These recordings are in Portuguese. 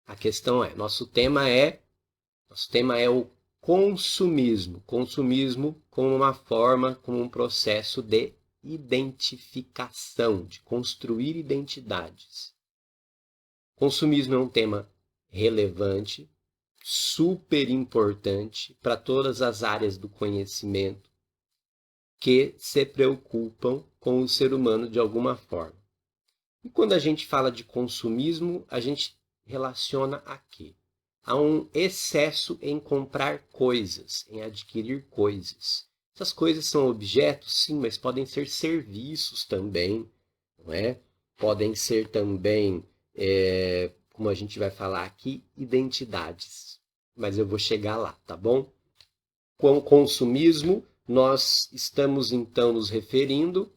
A questão é, nosso tema é o consumismo. Consumismo como uma forma, como um processo de identificação, de construir identidades. Consumismo é um tema relevante, super importante para todas as áreas do conhecimento que se preocupam com o ser humano de alguma forma. E quando a gente fala de consumismo, a gente relaciona a quê? A um excesso em comprar coisas, em adquirir coisas. Essas coisas são objetos, sim, mas podem ser serviços também, não é? Podem ser também, como a gente vai falar aqui, identidades. Mas eu vou chegar lá, tá bom? Com o consumismo, nós estamos então nos referindo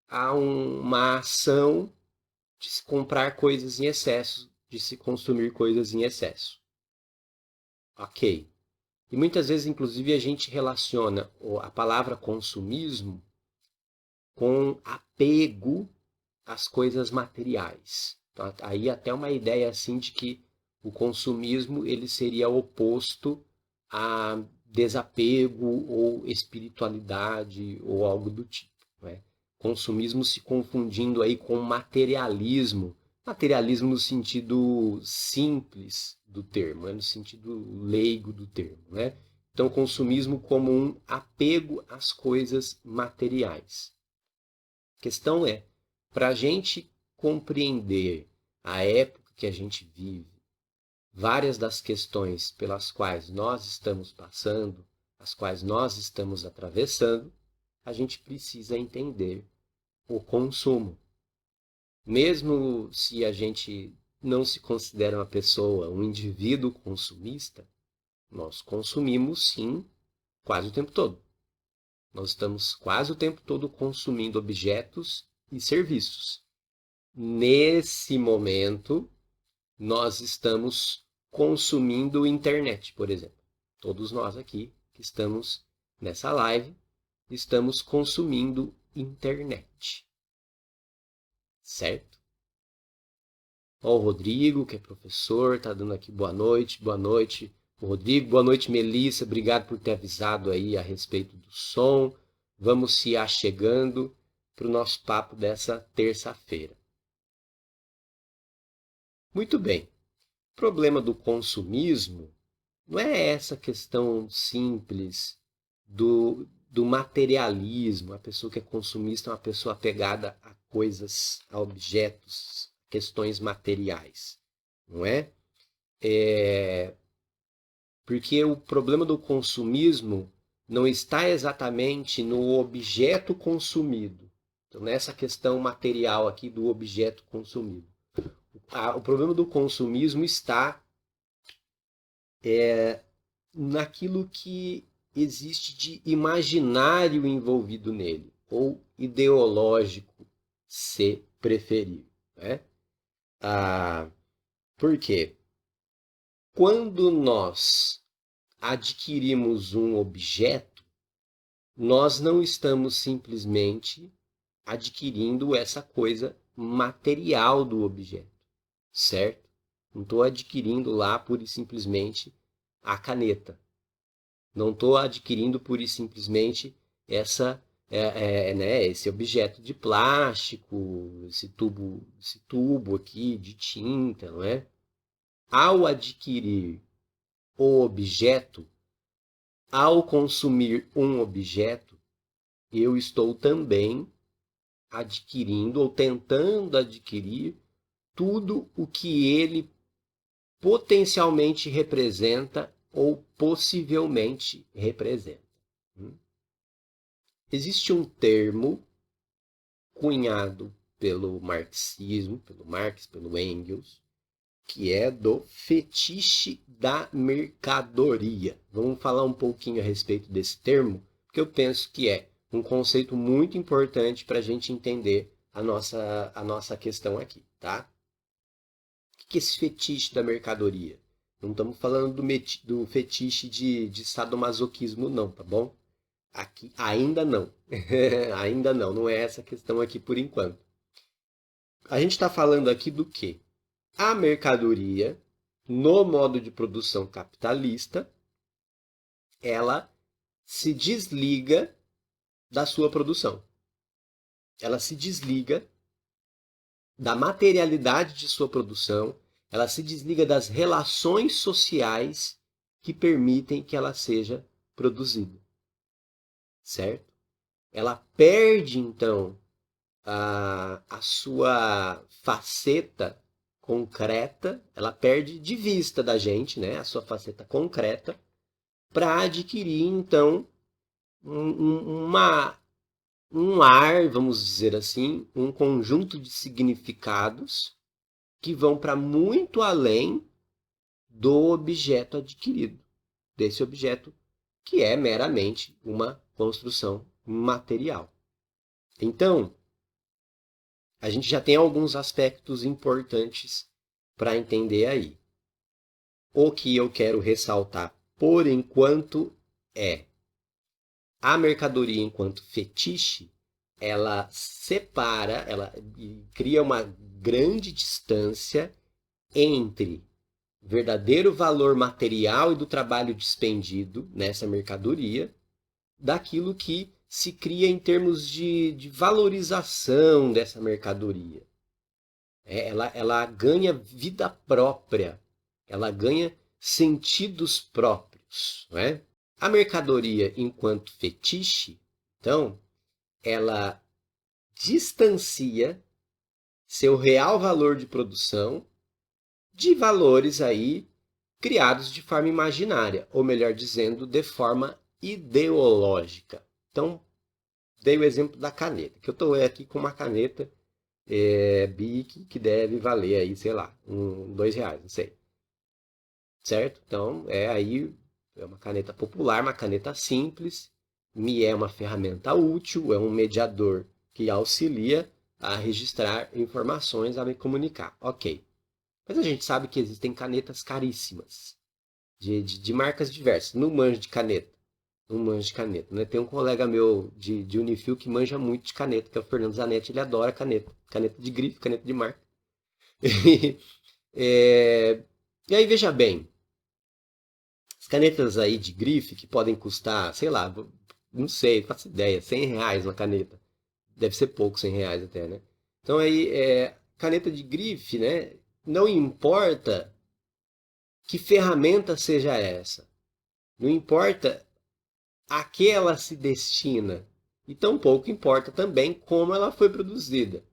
a uma ação de se comprar coisas em excesso, de se consumir coisas em excesso. Ok. E muitas vezes, inclusive, a gente relaciona a palavra consumismo com apego às coisas materiais. Então, aí até uma ideia assim de que o consumismo ele seria oposto a desapego ou espiritualidade ou algo do tipo, né? Consumismo se confundindo aí com materialismo, materialismo no sentido simples do termo, no sentido leigo do termo, né? Então, consumismo como um apego às coisas materiais. A questão é, para a gente compreender a época que a gente vive, várias das questões pelas quais nós estamos passando, as quais nós estamos atravessando, a gente precisa entender o consumo. Mesmo se a gente não se considera uma pessoa, um indivíduo consumista, nós consumimos sim quase o tempo todo. Nós estamos quase o tempo todo consumindo objetos e serviços. Nesse momento, nós estamos consumindo internet, por exemplo. Todos nós aqui que estamos nessa live, estamos consumindo internet. Certo? Ó, o Rodrigo, que é professor, está dando aqui boa noite. Boa noite, Rodrigo. Boa noite, Melissa. Obrigado por ter avisado aí a respeito do som. Vamos se achegando para o nosso papo dessa terça-feira. Muito bem. O problema do consumismo não é essa questão simples do materialismo. A pessoa que é consumista é uma pessoa apegada a coisas, a objetos, questões materiais, não é? Porque o problema do consumismo não está exatamente no objeto consumido. Então, nessa questão material aqui do objeto consumido. O problema do consumismo está naquilo que existe de imaginário envolvido nele, ou ideológico, se preferir. Né? Por quê? Quando nós adquirimos um objeto, nós não estamos simplesmente adquirindo essa coisa material do objeto, certo? Não estou adquirindo lá pura e simplesmente a caneta. Não estou adquirindo pura e simplesmente esse objeto de plástico, esse tubo aqui de tinta, não é? Ao adquirir o objeto, ao consumir um objeto, eu estou também adquirindo ou tentando adquirir tudo o que ele potencialmente representa ou possivelmente representa. Existe um termo cunhado pelo marxismo, pelo Marx, pelo Engels, que é do fetiche da mercadoria. Vamos falar um pouquinho a respeito desse termo, porque eu penso que é um conceito muito importante para a gente entender a nossa questão aqui, tá? O que é esse fetiche da mercadoria? Não estamos falando do fetiche de sadomasoquismo, não, tá bom? Aqui ainda não. Ainda não, não é essa a questão aqui por enquanto. A gente está falando aqui do quê? A mercadoria, no modo de produção capitalista, ela se desliga da sua produção. Ela se desliga da materialidade de sua produção, ela se desliga das relações sociais que permitem que ela seja produzida. Certo? Ela perde, então, a sua faceta concreta, ela perde de vista da gente, né, a sua faceta concreta, para adquirir, então, um ar, vamos dizer assim, um conjunto de significados que vão para muito além do objeto adquirido, desse objeto que é meramente uma construção material. Então, a gente já tem alguns aspectos importantes para entender aí. O que eu quero ressaltar por enquanto é a mercadoria enquanto fetiche, ela separa, ela cria uma grande distância entre verdadeiro valor material e do trabalho despendido nessa mercadoria, daquilo que se cria em termos de valorização dessa mercadoria. Ela ganha vida própria, ela ganha sentidos próprios. Não é? A mercadoria enquanto fetiche, então, ela distancia seu real valor de produção de valores aí criados de forma imaginária, ou melhor dizendo, de forma ideológica. Então, dei o exemplo da caneta, que eu estou aqui com uma caneta Bic que deve valer aí, sei lá, R$2, não sei. Certo? Então, é uma caneta popular, uma caneta simples, me é uma ferramenta útil, é um mediador que auxilia a registrar informações, a me comunicar. Ok. Mas a gente sabe que existem canetas caríssimas, de marcas diversas. Não manjo de caneta. Não manjo de caneta. Né? Tem um colega meu de Unifil que manja muito de caneta, que é o Fernando Zanetti. Ele adora caneta. Caneta de grife, caneta de marca. E aí, veja bem. As canetas aí de grife que podem custar, sei lá, não sei, faço ideia, R$100 uma caneta. Deve ser pouco, R$100 até, né? Então aí, caneta de grife, né? Não importa que ferramenta seja essa. Não importa a que ela se destina. E tampouco importa também como ela foi produzida.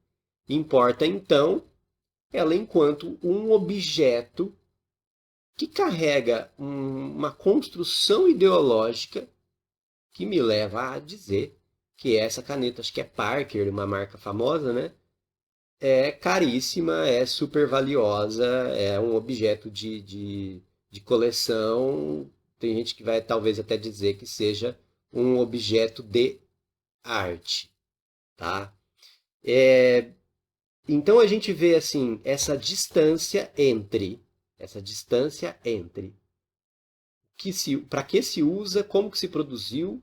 Importa, então, ela enquanto um objeto que carrega uma construção ideológica que me leva a dizer que essa caneta, acho que é Parker, uma marca famosa, né? É caríssima, é super valiosa, é um objeto de coleção. Tem gente que vai talvez até dizer que seja um objeto de arte, tá? Então a gente vê assim essa distância entre para que se usa, como que se produziu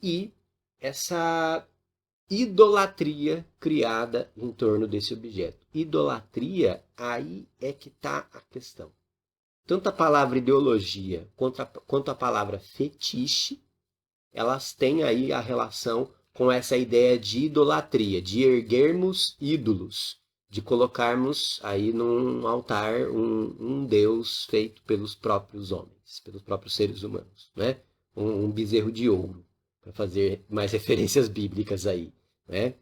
e essa idolatria criada em torno desse objeto. Idolatria, aí é que está a questão. Tanto a palavra ideologia quanto a palavra fetiche, elas têm aí a relação com essa ideia de idolatria, de erguermos ídolos, de colocarmos aí num altar um Deus feito pelos próprios homens, pelos próprios seres humanos, né? Um bezerro de ouro, para fazer mais referências bíblicas aí, né?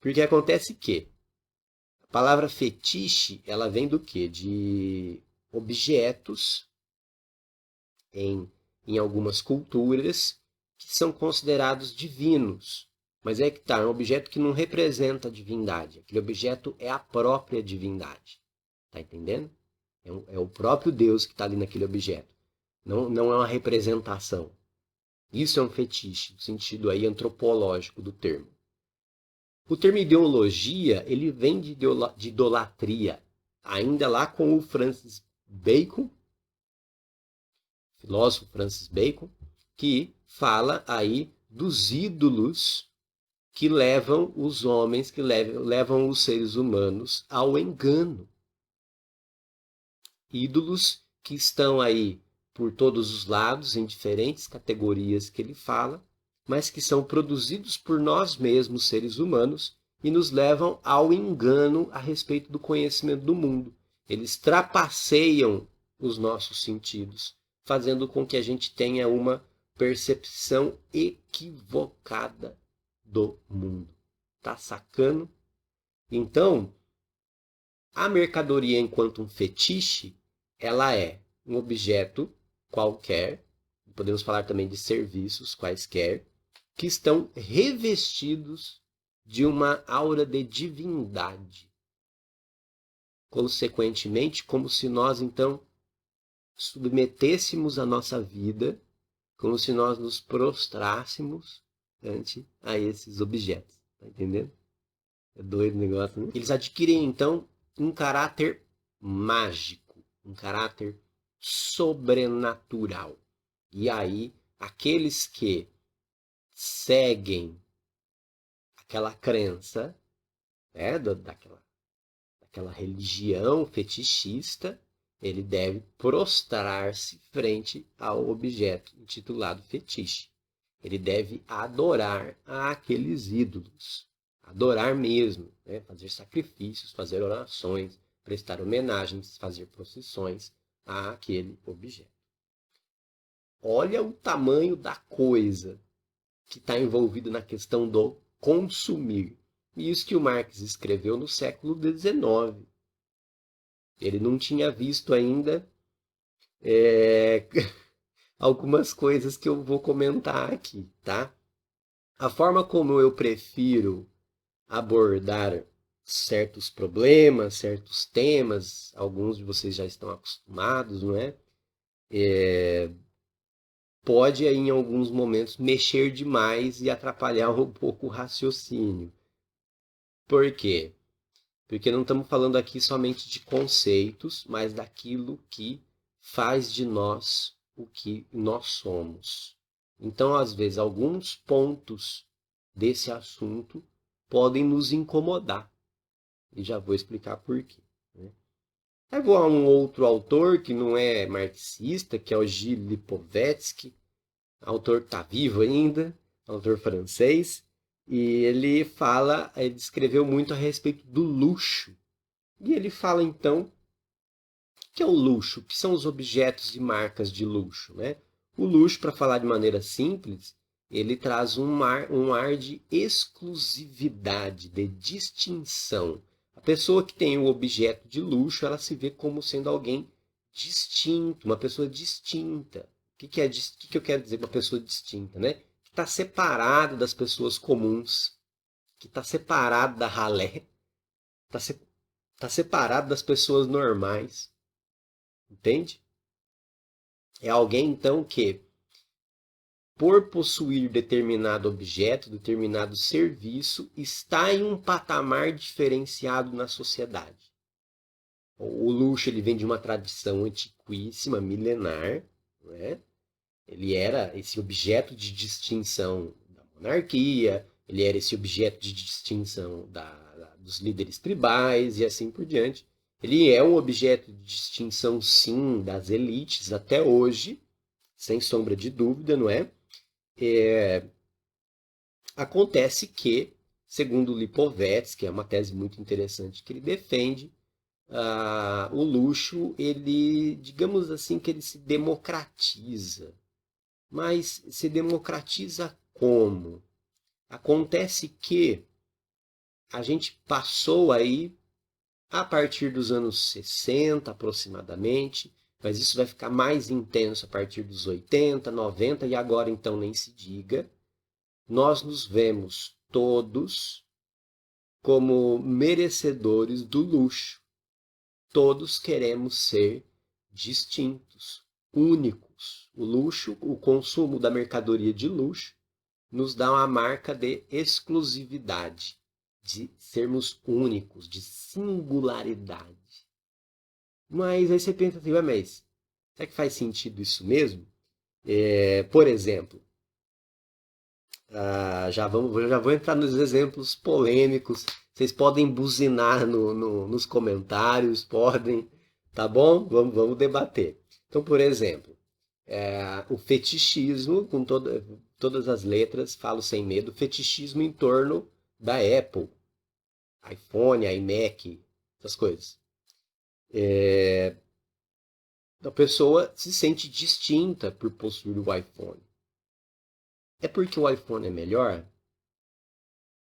Porque acontece que a palavra fetiche, ela vem do quê? De objetos em algumas culturas que são considerados divinos. Mas é que tá, é um objeto que não representa a divindade. Aquele objeto é a própria divindade. Tá entendendo? É o próprio Deus que está ali naquele objeto. Não é uma representação. Isso é um fetiche, no sentido aí antropológico do termo. O termo ideologia, ele vem de idolatria. Ainda lá com o Francis Bacon, filósofo Francis Bacon, que fala aí dos ídolos que levam os homens, que levam os seres humanos ao engano. ídolos que estão aí por todos os lados, em diferentes categorias que ele fala, mas que são produzidos por nós mesmos, seres humanos, e nos levam ao engano a respeito do conhecimento do mundo. Eles trapaceiam os nossos sentidos, fazendo com que a gente tenha uma percepção equivocada do mundo. Tá sacando? Então, a mercadoria enquanto um fetiche, ela é um objeto qualquer, podemos falar também de serviços quaisquer, que estão revestidos de uma aura de divindade. Consequentemente, como se nós, então, submetêssemos a nossa vida, como se nós nos prostrássemos ante a esses objetos. Tá entendendo? É doido o negócio, né? Eles adquirem, então, um caráter mágico, um caráter sobrenatural. E aí, aqueles que seguem aquela crença, né, daquela religião fetichista, ele deve prostrar-se frente ao objeto intitulado fetiche. Ele deve adorar aqueles ídolos. Adorar mesmo, né? Fazer sacrifícios, fazer orações, prestar homenagens, fazer procissões àquele objeto. Olha o tamanho da coisa que está envolvido na questão do consumir. E isso que o Marx escreveu no século XIX. Ele não tinha visto ainda algumas coisas que eu vou comentar aqui, tá? A forma como eu prefiro abordar certos problemas, certos temas, alguns de vocês já estão acostumados, não é? Pode aí, em alguns momentos, mexer demais e atrapalhar um pouco o raciocínio. Por quê? Porque não estamos falando aqui somente de conceitos, mas daquilo que faz de nós o que nós somos. Então, às vezes, alguns pontos desse assunto podem nos incomodar. E já vou explicar por quê. Né? Aí vou a um outro autor que não é marxista, que é o Gilles Lipovetsky, autor que está vivo ainda, autor francês, e ele escreveu muito a respeito do luxo. E ele fala então, o que é o luxo? O que são os objetos e marcas de luxo? Né? O luxo, para falar de maneira simples, ele traz um ar de exclusividade, de distinção. A pessoa que tem o objeto de luxo, ela se vê como sendo alguém distinto, uma pessoa distinta. O que eu quero dizer com uma pessoa distinta? Né? Que está separado das pessoas comuns, que está separado da ralé, está separado das pessoas normais. Entende? É alguém, então, que, por possuir determinado objeto, determinado serviço, está em um patamar diferenciado na sociedade. O luxo ele vem de uma tradição antiquíssima, milenar, não é? Ele era esse objeto de distinção da monarquia, ele era esse objeto de distinção dos líderes tribais e assim por diante. Ele é um objeto de distinção, sim, das elites até hoje, sem sombra de dúvida, não é? Acontece que, segundo Lipovetsky, é uma tese muito interessante que ele defende, o luxo, ele, digamos assim, que ele se democratiza. Mas se democratiza como? Acontece que a gente passou aí, a partir dos anos 60 aproximadamente, mas isso vai ficar mais intenso a partir dos 80, 90 e agora então nem se diga, nós nos vemos todos como merecedores do luxo. Todos queremos ser distintos, únicos. O luxo, o consumo da mercadoria de luxo, nos dá uma marca de exclusividade, de sermos únicos, de singularidade. Mas aí você pensa assim, mas será que faz sentido isso mesmo? Por exemplo, já vou entrar nos exemplos polêmicos. Vocês podem buzinar nos comentários, podem Tá bom? Vamos debater. Então, por exemplo, o fetichismo, com todas as letras, falo sem medo, fetichismo em torno da Apple, iPhone, iMac, essas coisas. A pessoa se sente distinta por possuir o iPhone. É porque o iPhone é melhor?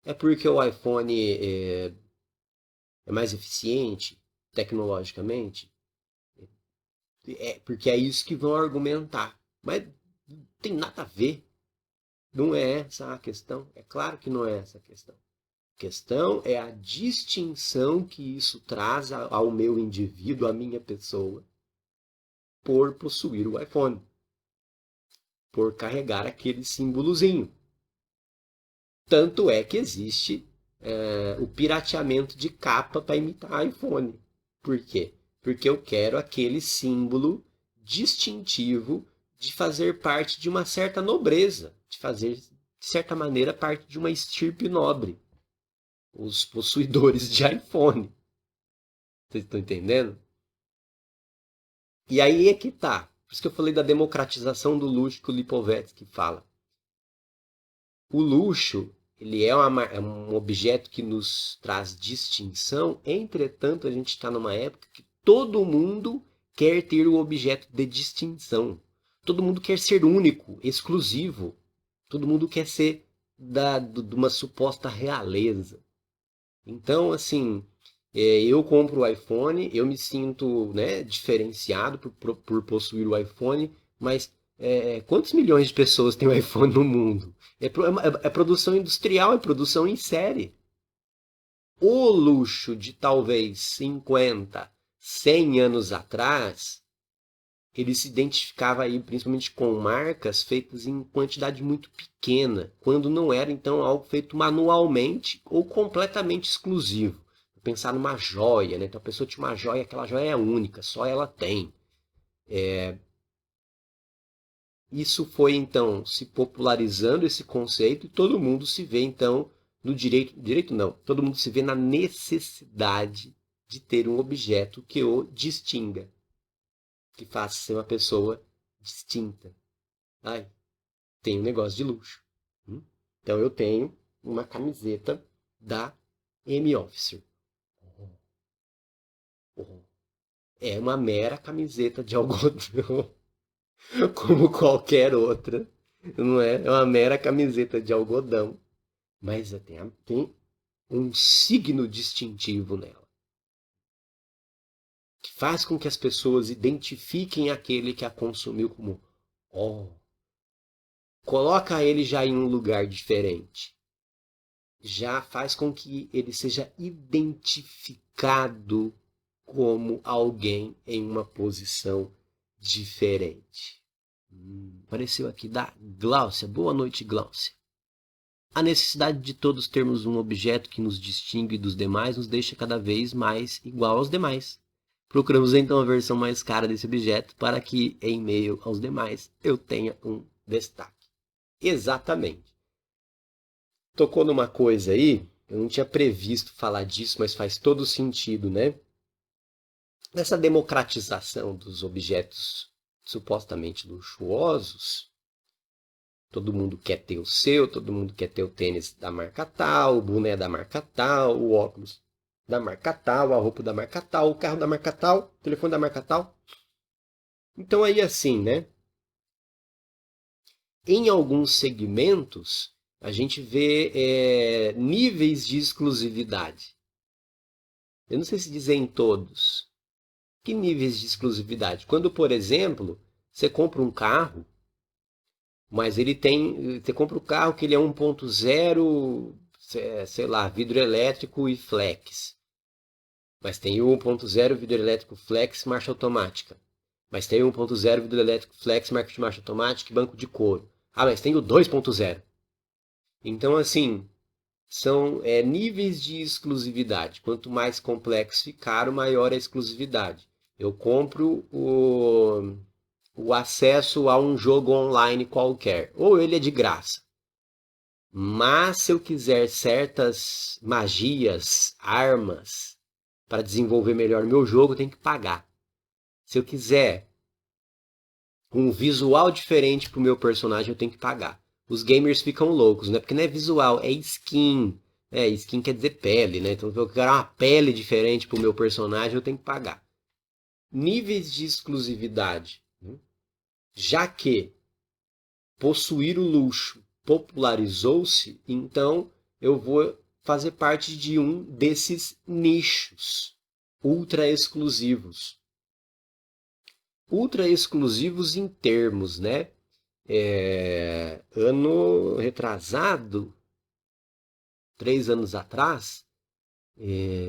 É porque o iPhone é mais eficiente tecnologicamente? É porque é isso que vão argumentar. Mas não tem nada a ver. Não é essa a questão. É claro que não é essa a questão. A questão é a distinção que isso traz ao meu indivíduo, à minha pessoa, por possuir o iPhone, por carregar aquele símbolozinho. Tanto é que existe o pirateamento de capa para imitar iPhone. Por quê? Porque eu quero aquele símbolo distintivo de fazer parte de uma certa nobreza, de fazer, de certa maneira, parte de uma estirpe nobre. Os possuidores de iPhone. Vocês estão entendendo? E aí é que tá. Por isso que eu falei da democratização do luxo que o Lipovetsky fala. O luxo, ele é um objeto que nos traz distinção, entretanto, a gente está numa época que todo mundo quer ter o objeto de distinção. Todo mundo quer ser único, exclusivo. Todo mundo quer ser de uma suposta realeza. Então, assim, eu compro o iPhone, eu me sinto, né, diferenciado por possuir o iPhone, mas quantos milhões de pessoas tem o iPhone no mundo? É produção industrial, é produção em série. O luxo de talvez 50, 100 anos atrás, ele se identificava aí principalmente com marcas feitas em quantidade muito pequena, quando não era então algo feito manualmente ou completamente exclusivo. Pensar numa joia, né? Então a pessoa tinha uma joia, aquela joia é única, só ela tem. Isso foi então se popularizando esse conceito e todo mundo se vê então no direito não, todo mundo se vê na necessidade de ter um objeto que o distinga, que faça ser uma pessoa distinta. Ai, tem um negócio de luxo. Então eu tenho uma camiseta da M-Officer. É uma mera camiseta de algodão, como qualquer outra. Não é? É uma mera camiseta de algodão. Mas tem um signo distintivo nela, que faz com que as pessoas identifiquem aquele que a consumiu como, oh, coloca ele já em um lugar diferente. Já faz com que ele seja identificado como alguém em uma posição diferente. Apareceu aqui da Gláucia. Boa noite, Gláucia. A necessidade de todos termos um objeto que nos distingue dos demais nos deixa cada vez mais igual aos demais. Procuramos então a versão mais cara desse objeto para que, em meio aos demais, eu tenha um destaque. Exatamente. Tocou numa coisa aí, eu não tinha previsto falar disso, mas faz todo sentido, né? Nessa democratização dos objetos supostamente luxuosos, todo mundo quer ter o seu, todo mundo quer ter o tênis da marca tal, o boné da marca tal, o óculos da marca tal, a roupa da marca tal, o carro da marca tal, o telefone da marca tal. Então aí assim, né? Em alguns segmentos, a gente vê níveis de exclusividade. Eu não sei se dizer em todos. Que níveis de exclusividade? Quando, por exemplo, você compra um carro, mas ele tem. Você compra o carro que ele é 1.0, sei lá, vidro elétrico e flex. Mas tem o 1.0 vidro elétrico flex, marcha automática. Mas tem o 1.0 vidro elétrico flex, marcha automática e banco de couro. Ah, mas tem o 2.0. Então, assim, são níveis de exclusividade. Quanto mais complexo ficar, maior é a exclusividade. Eu compro o acesso a um jogo online qualquer, ou ele é de graça. Mas se eu quiser certas magias, armas, para desenvolver melhor o meu jogo, eu tenho que pagar. Se eu quiser um visual diferente pro meu personagem, eu tenho que pagar. Os gamers ficam loucos, né? Porque não é visual, é skin. É, skin quer dizer pele, né? Então, se eu quero uma pele diferente pro meu personagem, eu tenho que pagar. Níveis de exclusividade. Né? Já que possuir o luxo popularizou-se, então eu vou fazer parte de um desses nichos ultra exclusivos. Ultra exclusivos em termos, né? Ano retrasado, 3 anos atrás,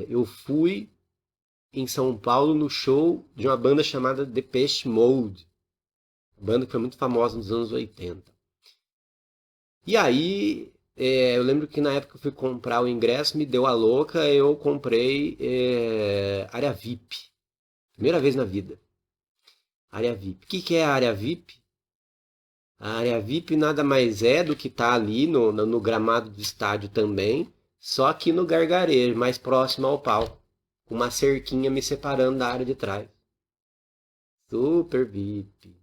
eu fui em São Paulo no show de uma banda chamada Depeche Mode, banda que foi muito famosa nos anos 80. E aí, eu lembro que na época eu fui comprar o ingresso, me deu a louca, eu comprei área VIP. Primeira vez na vida. Área VIP. O que é a área VIP? A área VIP nada mais é do que tá ali no gramado do estádio também, só que no gargarejo, mais próximo ao palco, com uma cerquinha me separando da área de trás. Super VIP.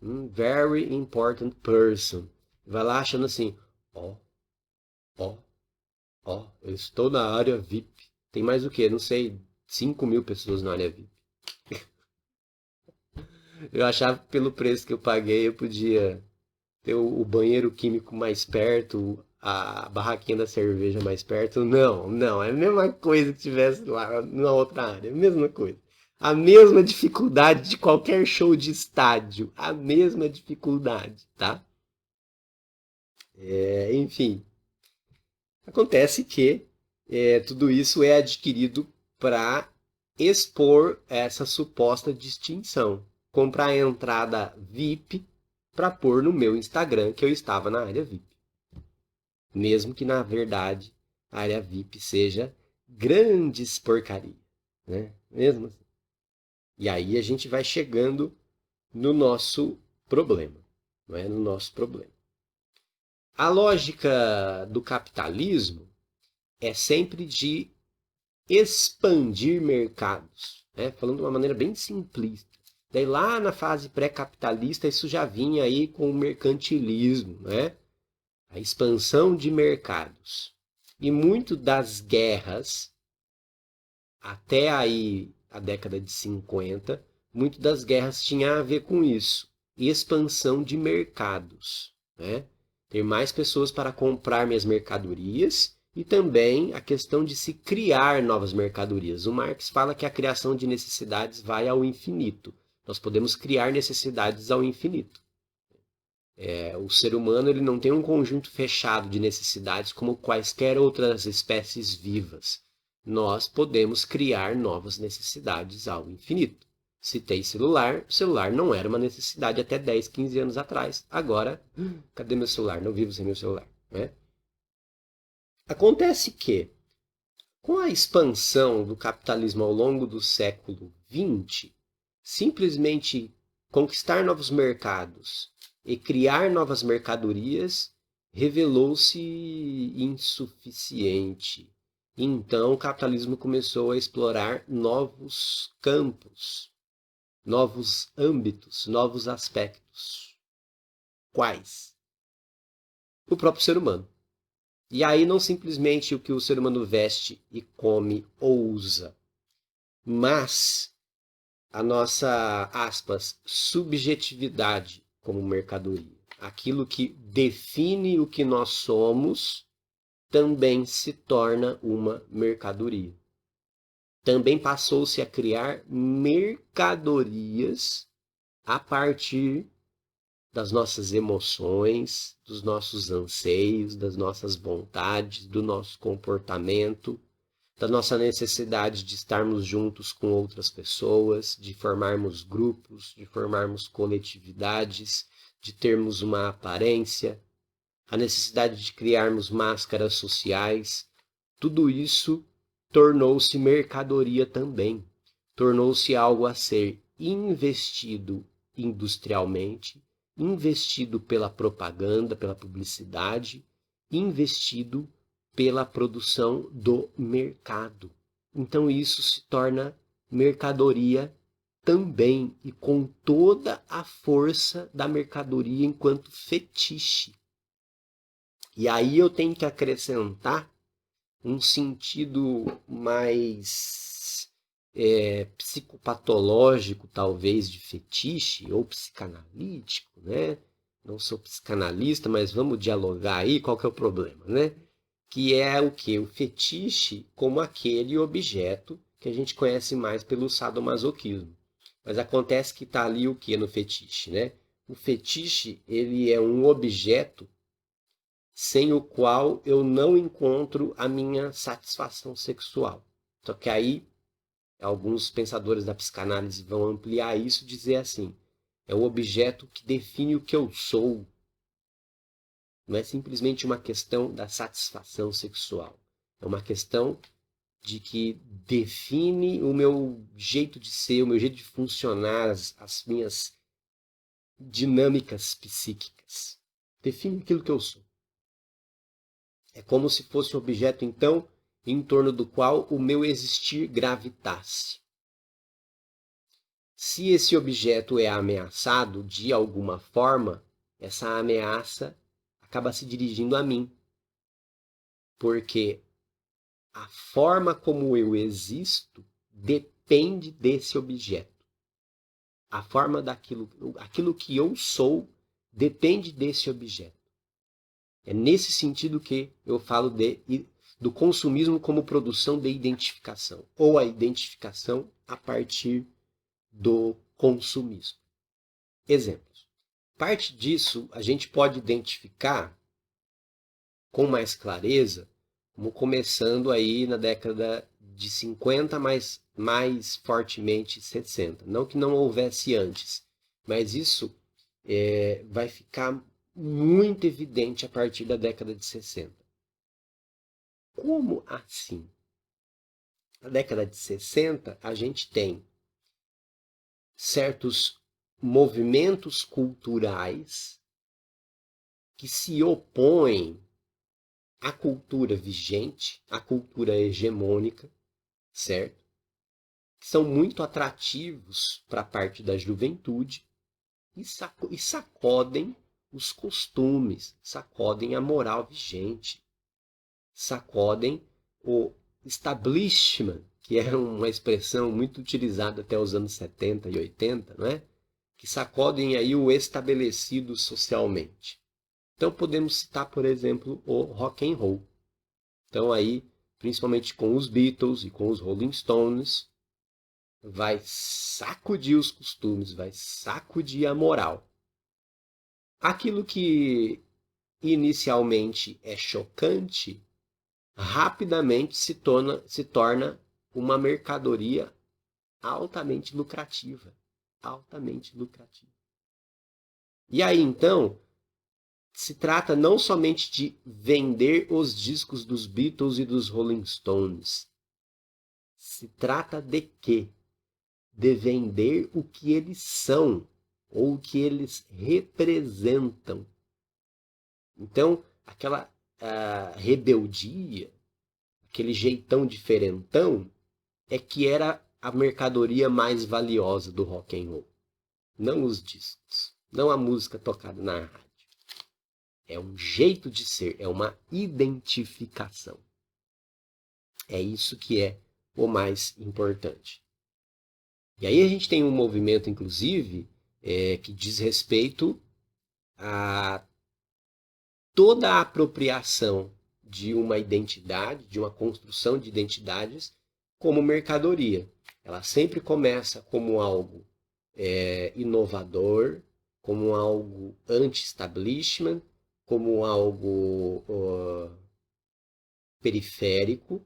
Very important person. Vai lá achando assim, ó, ó, ó, eu estou na área VIP. Tem mais o quê? Não sei, 5.000 pessoas na área VIP. Eu achava que pelo preço que eu paguei eu podia ter o banheiro químico mais perto, a barraquinha da cerveja mais perto. Não, não, é a mesma coisa que tivesse lá na outra área, é a mesma coisa. A mesma dificuldade de qualquer show de estádio, a mesma dificuldade, tá? Enfim, acontece que tudo isso é adquirido para expor essa suposta distinção. Comprar a entrada VIP para pôr no meu Instagram que eu estava na área VIP. Mesmo que, na verdade, a área VIP seja grandes porcaria, né? Mesmo assim. E aí a gente vai chegando no nosso problema, não é? No nosso problema. A lógica do capitalismo é sempre de expandir mercados, né? Falando de uma maneira bem simplista. Daí lá na fase pré-capitalista isso já vinha aí com o mercantilismo, né? A expansão de mercados. E muito das guerras, até aí a década de 50, muito das guerras tinha a ver com isso. Expansão de mercados, né? Ter mais pessoas para comprar minhas mercadorias e também a questão de se criar novas mercadorias. O Marx fala que a criação de necessidades vai ao infinito. Nós podemos criar necessidades ao infinito. O ser humano ele não tem um conjunto fechado de necessidades como quaisquer outras espécies vivas. Nós podemos criar novas necessidades ao infinito. Citei celular, o celular não era uma necessidade até 10, 15 anos atrás. Agora, cadê meu celular? Não vivo sem meu celular. Né? Acontece que, com a expansão do capitalismo ao longo do século XX, simplesmente conquistar novos mercados e criar novas mercadorias revelou-se insuficiente. Então, o capitalismo começou a explorar novos campos, novos âmbitos, novos aspectos. Quais? O próprio ser humano. E aí não simplesmente o que o ser humano veste e come ou usa, mas a nossa, aspas, subjetividade como mercadoria. Aquilo que define o que nós somos também se torna uma mercadoria. Também passou-se a criar mercadorias a partir das nossas emoções, dos nossos anseios, das nossas vontades, do nosso comportamento, da nossa necessidade de estarmos juntos com outras pessoas, de formarmos grupos, de formarmos coletividades, de termos uma aparência, a necessidade de criarmos máscaras sociais. Tudo isso tornou-se mercadoria também. Tornou-se algo a ser investido industrialmente, investido pela propaganda, pela publicidade, investido pela produção do mercado. Então isso se torna mercadoria também e com toda a força da mercadoria enquanto fetiche. E aí eu tenho que acrescentar um sentido mais psicopatológico, talvez, de fetiche, ou psicanalítico, né? Não sou psicanalista, mas vamos dialogar aí, qual que é o problema, né? Que é o quê? O fetiche como aquele objeto que a gente conhece mais pelo sadomasoquismo. Mas acontece que está ali o que no fetiche, né? O fetiche, ele é um objeto sem o qual eu não encontro a minha satisfação sexual. Só que aí, alguns pensadores da psicanálise vão ampliar isso e dizer assim, é o objeto que define o que eu sou. Não é simplesmente uma questão da satisfação sexual. É uma questão de que define o meu jeito de ser, o meu jeito de funcionar, as minhas dinâmicas psíquicas. Define aquilo que eu sou. É como se fosse um objeto, então, em torno do qual o meu existir gravitasse. Se esse objeto é ameaçado de alguma forma, essa ameaça acaba se dirigindo a mim. Porque a forma como eu existo depende desse objeto. A forma aquilo que eu sou depende desse objeto. É nesse sentido que eu falo do consumismo como produção de identificação, ou a identificação a partir do consumismo. Exemplos. Parte disso a gente pode identificar com mais clareza, como começando aí na década de 50, mas mais fortemente 60. Não que não houvesse antes, mas isso vai ficar muito evidente a partir da década de 60. Como assim? Na década de 60, a gente tem certos movimentos culturais que se opõem à cultura vigente, à cultura hegemônica, certo? Que são muito atrativos para a parte da juventude e sacodem os costumes, sacodem a moral vigente, sacodem o establishment, que é uma expressão muito utilizada até os anos 70 e 80, não é? Que sacodem aí o estabelecido socialmente. Então podemos citar, por exemplo, o rock and roll. Então aí, principalmente com os Beatles e com os Rolling Stones, vai sacudir os costumes, vai sacudir a moral. Aquilo que inicialmente é chocante, rapidamente se torna uma mercadoria altamente lucrativa. Altamente lucrativa. E aí, então, se trata não somente de vender os discos dos Beatles e dos Rolling Stones. Se trata de quê? De vender o que eles são, ou o que eles representam. Então, aquela rebeldia, aquele jeitão diferentão, é que era a mercadoria mais valiosa do rock and roll. Não os discos, não a música tocada na rádio. É um jeito de ser, é uma identificação. É isso que é o mais importante. E aí a gente tem um movimento, inclusive, que diz respeito a toda a apropriação de uma identidade, de uma construção de identidades, como mercadoria. Ela sempre começa como algo inovador, como algo anti-establishment, como algo periférico.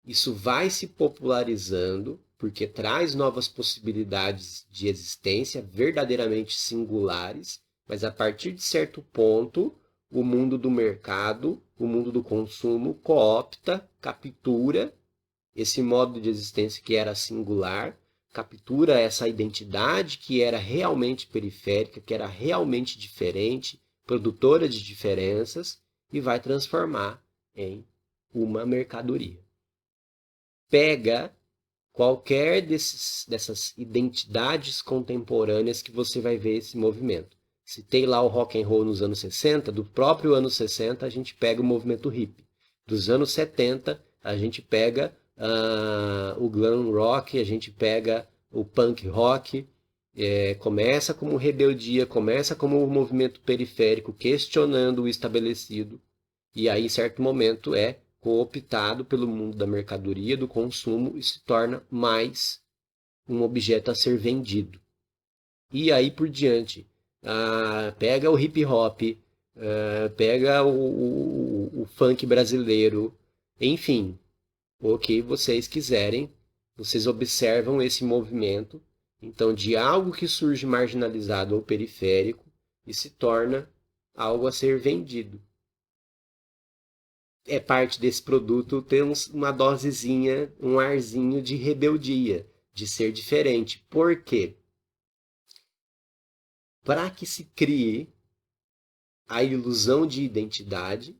Isso vai se popularizando porque traz novas possibilidades de existência verdadeiramente singulares, mas a partir de certo ponto, o mundo do mercado, o mundo do consumo coopta, captura esse modo de existência que era singular, captura essa identidade que era realmente periférica, que era realmente diferente, produtora de diferenças, e vai transformar em uma mercadoria. Pega qualquer dessas identidades contemporâneas que você vai ver esse movimento. Citei lá o rock and roll nos anos 60, do próprio anos 60 a gente pega o movimento hippie. Dos anos 70 a gente pega o glam rock, a gente pega o punk rock, começa como rebeldia, começa como um movimento periférico questionando o estabelecido, e aí em certo momento é cooptado pelo mundo da mercadoria, do consumo, e se torna mais um objeto a ser vendido. E aí por diante, pega o hip hop, pega o funk brasileiro, enfim, o que vocês quiserem, vocês observam esse movimento, então, de algo que surge marginalizado ou periférico e se torna algo a ser vendido. É parte desse produto ter uma dosezinha, um arzinho de rebeldia, de ser diferente. Por quê? Para que se crie a ilusão de identidade,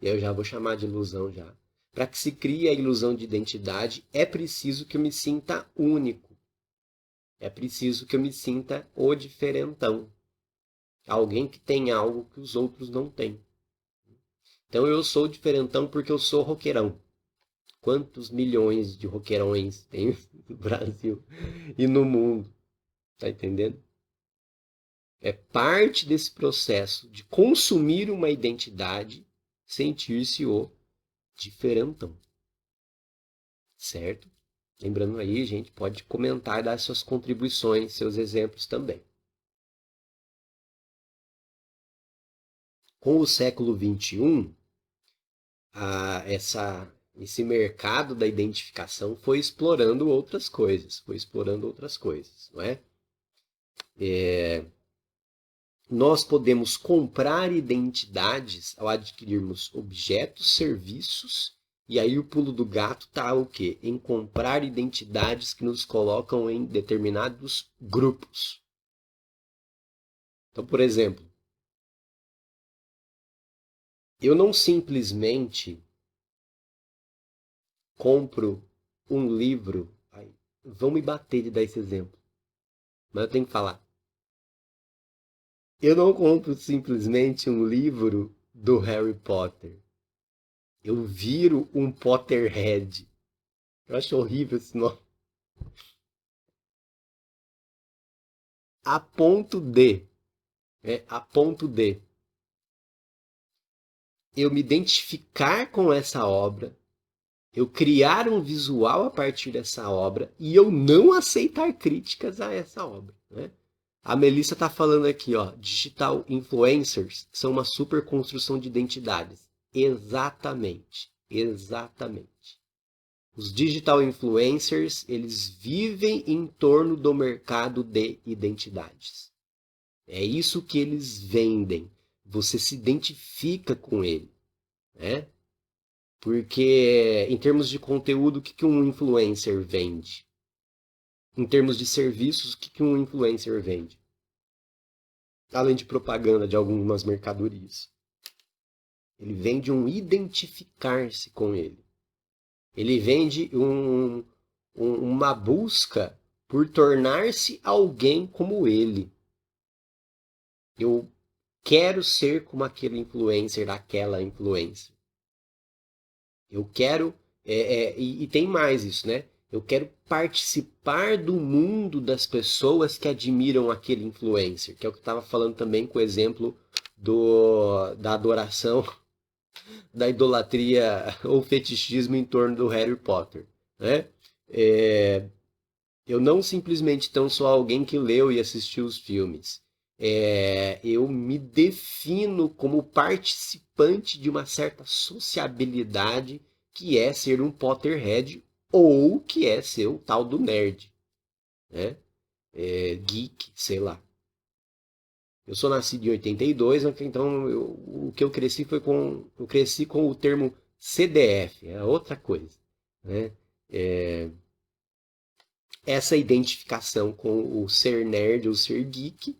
eu já vou chamar de ilusão já. Para que se crie a ilusão de identidade, é preciso que eu me sinta único. É preciso que eu me sinta o diferentão. Alguém que tem algo que os outros não têm. Então eu sou diferentão porque eu sou roqueirão. Quantos milhões de roqueirões tem no Brasil e no mundo? Tá entendendo? É parte desse processo de consumir uma identidade, sentir-se o diferentão. Certo? Lembrando aí, gente, pode comentar e dar suas contribuições, seus exemplos também. Com o século XXI, esse mercado da identificação foi explorando outras coisas, não é? Nós podemos comprar identidades ao adquirirmos objetos, serviços, e aí o pulo do gato está o quê? Em comprar identidades que nos colocam em determinados grupos. Então, por exemplo, eu não simplesmente compro um livro. Ai, vão me bater de dar esse exemplo, mas eu tenho que falar. Eu não compro simplesmente um livro do Harry Potter. Eu viro um Potterhead. Eu acho horrível esse nome. A ponto de, a ponto de eu me identificar com essa obra, eu criar um visual a partir dessa obra e eu não aceitar críticas a essa obra, né? A Melissa está falando aqui, ó, digital influencers são uma super construção de identidades. Exatamente, exatamente. Os digital influencers, eles vivem em torno do mercado de identidades. É isso que eles vendem. Você se identifica com ele, né? Porque em termos de conteúdo, o que um influencer vende? Em termos de serviços, o que um influencer vende? Além de propaganda de algumas mercadorias. Ele vende um identificar-se com ele. Ele vende uma busca por tornar-se alguém como ele. Eu quero ser como aquele influencer, aquela influencer. Eu quero, e tem mais isso, né? Eu quero participar do mundo das pessoas que admiram aquele influencer, que é o que eu estava falando também com o exemplo da adoração, da idolatria ou fetichismo em torno do Harry Potter, né? Eu não simplesmente tão só alguém que leu e assistiu os filmes. Eu me defino como participante de uma certa sociabilidade que é ser um Potterhead ou que é ser o tal do nerd, né? Geek, sei lá. Eu sou nascido em 82, então o que eu cresci eu cresci com o termo CDF, é outra coisa, né? Essa identificação com o ser nerd ou ser geek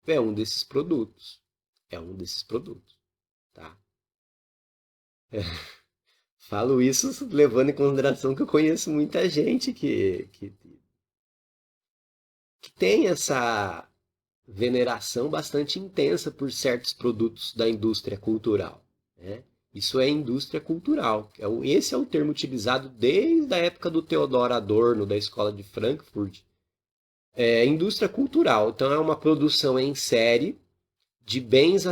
é um desses produtos. É um desses produtos, tá? Falo isso levando em consideração que eu conheço muita gente que tem essa veneração bastante intensa por certos produtos da indústria cultural, né? Isso é indústria cultural. Esse é o termo utilizado desde a época do Theodor Adorno, da Escola de Frankfurt. É indústria cultural. Então é uma produção em série de bens,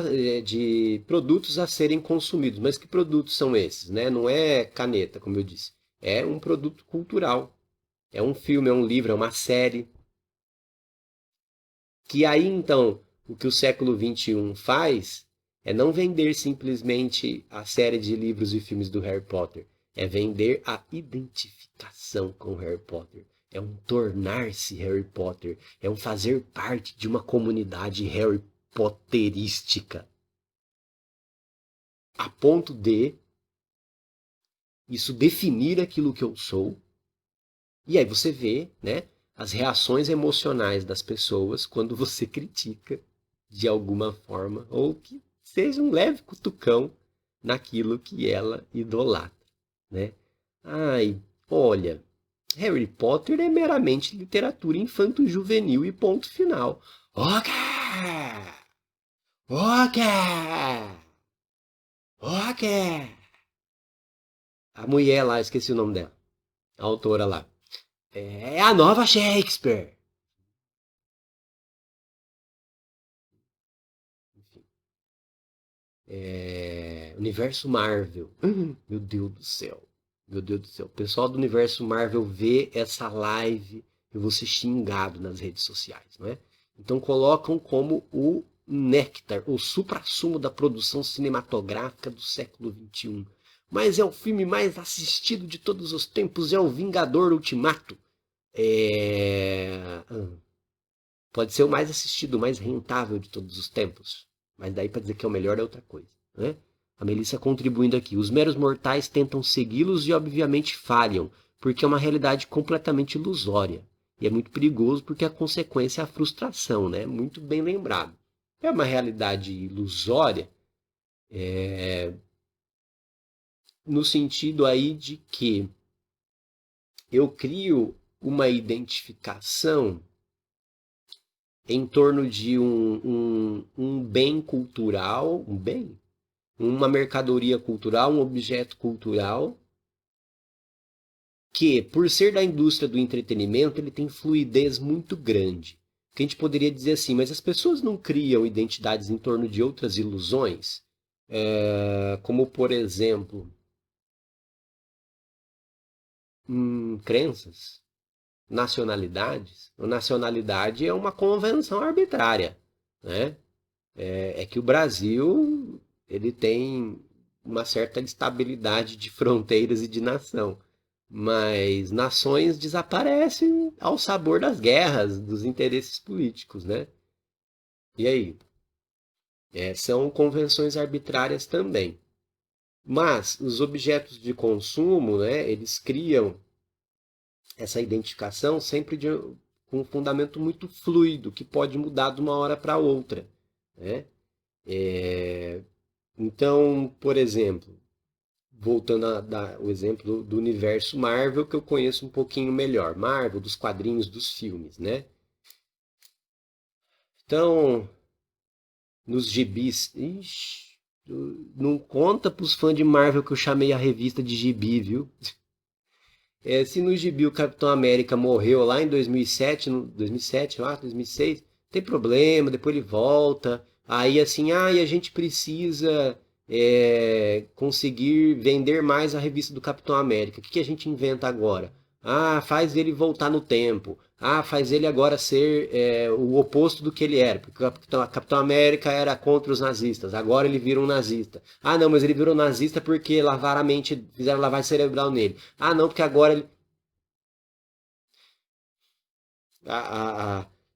de produtos a serem consumidos. Mas que produtos são esses, né? Não é caneta, como eu disse. É um produto cultural. É um filme, é um livro, é uma série. Que aí, então, o que o século XXI faz é não vender simplesmente a série de livros e filmes do Harry Potter. É vender a identificação com Harry Potter. É um tornar-se Harry Potter. É um fazer parte de uma comunidade Harry Potterística. A ponto de isso definir aquilo que eu sou. E aí você vê, né, as reações emocionais das pessoas quando você critica de alguma forma, ou que seja um leve cutucão naquilo que ela idolatra, né? Ai, olha, Harry Potter é meramente literatura infanto-juvenil e ponto final. Ok! Ok! Ok! A mulher lá, esqueci o nome dela, a autora lá. É a nova Shakespeare. Universo Marvel. Meu Deus do céu. Meu Deus do céu. O pessoal do Universo Marvel vê essa live e você xingado nas redes sociais, não é? Então colocam como o néctar, o suprassumo da produção cinematográfica do século XXI. Mas é o filme mais assistido de todos os tempos, é o Vingador Ultimato. É... Pode ser o mais assistido, o mais rentável de todos os tempos. Mas daí para dizer que é o melhor é outra coisa, né? A Melissa contribuindo aqui. Os meros mortais tentam segui-los e obviamente falham, porque é uma realidade completamente ilusória. E é muito perigoso porque a consequência é a frustração, né? Muito bem lembrado. É uma realidade ilusória no sentido aí de que eu crio uma identificação em torno de um bem cultural, um bem? Uma mercadoria cultural, um objeto cultural, que, por ser da indústria do entretenimento, ele tem fluidez muito grande. Que a gente poderia dizer assim, mas as pessoas não criam identidades em torno de outras ilusões? Como, por exemplo, crenças, nacionalidades. A nacionalidade é uma convenção arbitrária, né? É que o Brasil ele tem uma certa estabilidade de fronteiras e de nação. Mas nações desaparecem ao sabor das guerras, dos interesses políticos, né? E aí? São convenções arbitrárias também. Mas os objetos de consumo, né, eles criam essa identificação sempre com um fundamento muito fluido, que pode mudar de uma hora para outra, né? Então, por exemplo, voltando a dar o exemplo do universo Marvel, que eu conheço um pouquinho melhor. Marvel, dos quadrinhos, dos filmes, né? Então, nos gibis... Ixi, não conta pros fãs de Marvel que eu chamei a revista de gibi, viu? Se no gibi o Capitão América morreu lá em 2007, 2007 lá, 2006, tem problema, depois ele volta. Aí assim, e a gente precisa conseguir vender mais a revista do Capitão América. O que a gente inventa agora? Faz ele voltar no tempo. Faz ele agora ser o oposto do que ele era. Porque o Capitão América era contra os nazistas. Agora ele vira um nazista. Não, mas ele virou nazista porque lavaram a mente, fizeram lavagem cerebral nele. Não, porque agora ele...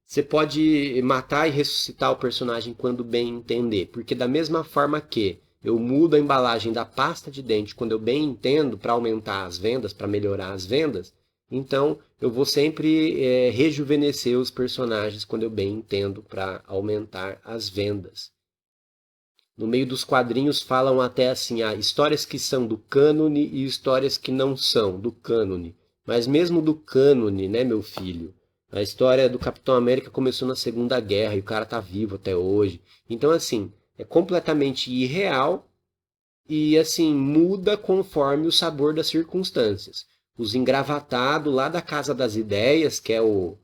Você pode matar e ressuscitar o personagem quando bem entender. Porque da mesma forma que eu mudo a embalagem da pasta de dente quando eu bem entendo para aumentar as vendas, para melhorar as vendas, então eu vou sempre rejuvenescer os personagens quando eu bem entendo para aumentar as vendas. No meio dos quadrinhos falam até assim, histórias que são do cânone e histórias que não são do cânone. Mas mesmo do cânone, né, meu filho? A história do Capitão América começou na Segunda Guerra e o cara tá vivo até hoje. Então, assim, é completamente irreal e, assim, muda conforme o sabor das circunstâncias. Os engravatados lá da Casa das Ideias, que é o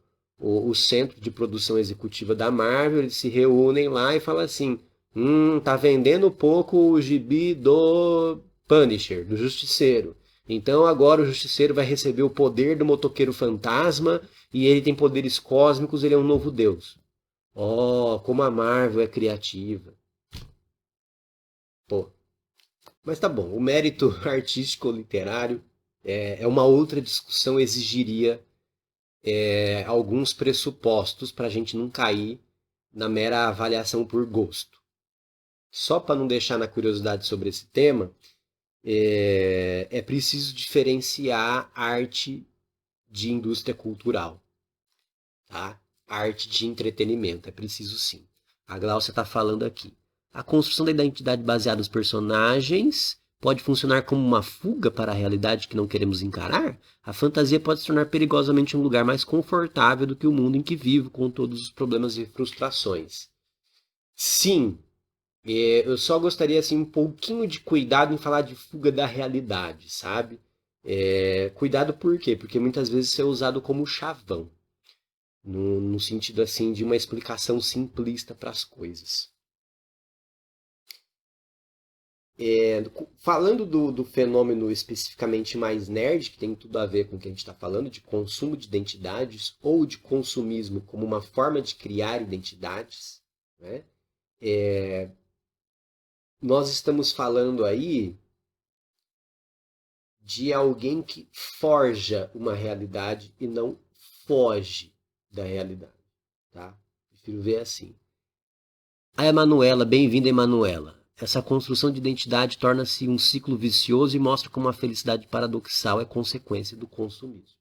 centro de produção executiva da Marvel, eles se reúnem lá e falam assim: tá vendendo pouco o gibi do Punisher, do Justiceiro. Então agora o Justiceiro vai receber o poder do motoqueiro fantasma e ele tem poderes cósmicos, ele é um novo deus. Oh, como a Marvel é criativa. Pô. Mas tá bom, o mérito artístico ou literário é uma outra discussão, exigiria alguns pressupostos para a gente não cair na mera avaliação por gosto. Só para não deixar na curiosidade sobre esse tema, é preciso diferenciar arte de indústria cultural, tá? Arte de entretenimento, é preciso sim. A Glaucia está falando aqui. A construção da identidade baseada nos personagens pode funcionar como uma fuga para a realidade que não queremos encarar? A fantasia pode se tornar perigosamente um lugar mais confortável do que o mundo em que vivo, com todos os problemas e frustrações. Sim, eu só gostaria assim, um pouquinho de cuidado em falar de fuga da realidade, sabe? Cuidado por quê? Porque muitas vezes isso é usado como chavão, no sentido assim de uma explicação simplista para as coisas. Falando do fenômeno especificamente mais nerd, que tem tudo a ver com o que a gente está falando, de consumo de identidades ou de consumismo como uma forma de criar identidades, né? Nós estamos falando aí de alguém que forja uma realidade e não foge da realidade, tá? Prefiro ver assim. A Emanuela, bem-vinda, Emanuela. Essa construção de identidade torna-se um ciclo vicioso e mostra como a felicidade paradoxal é consequência do consumismo.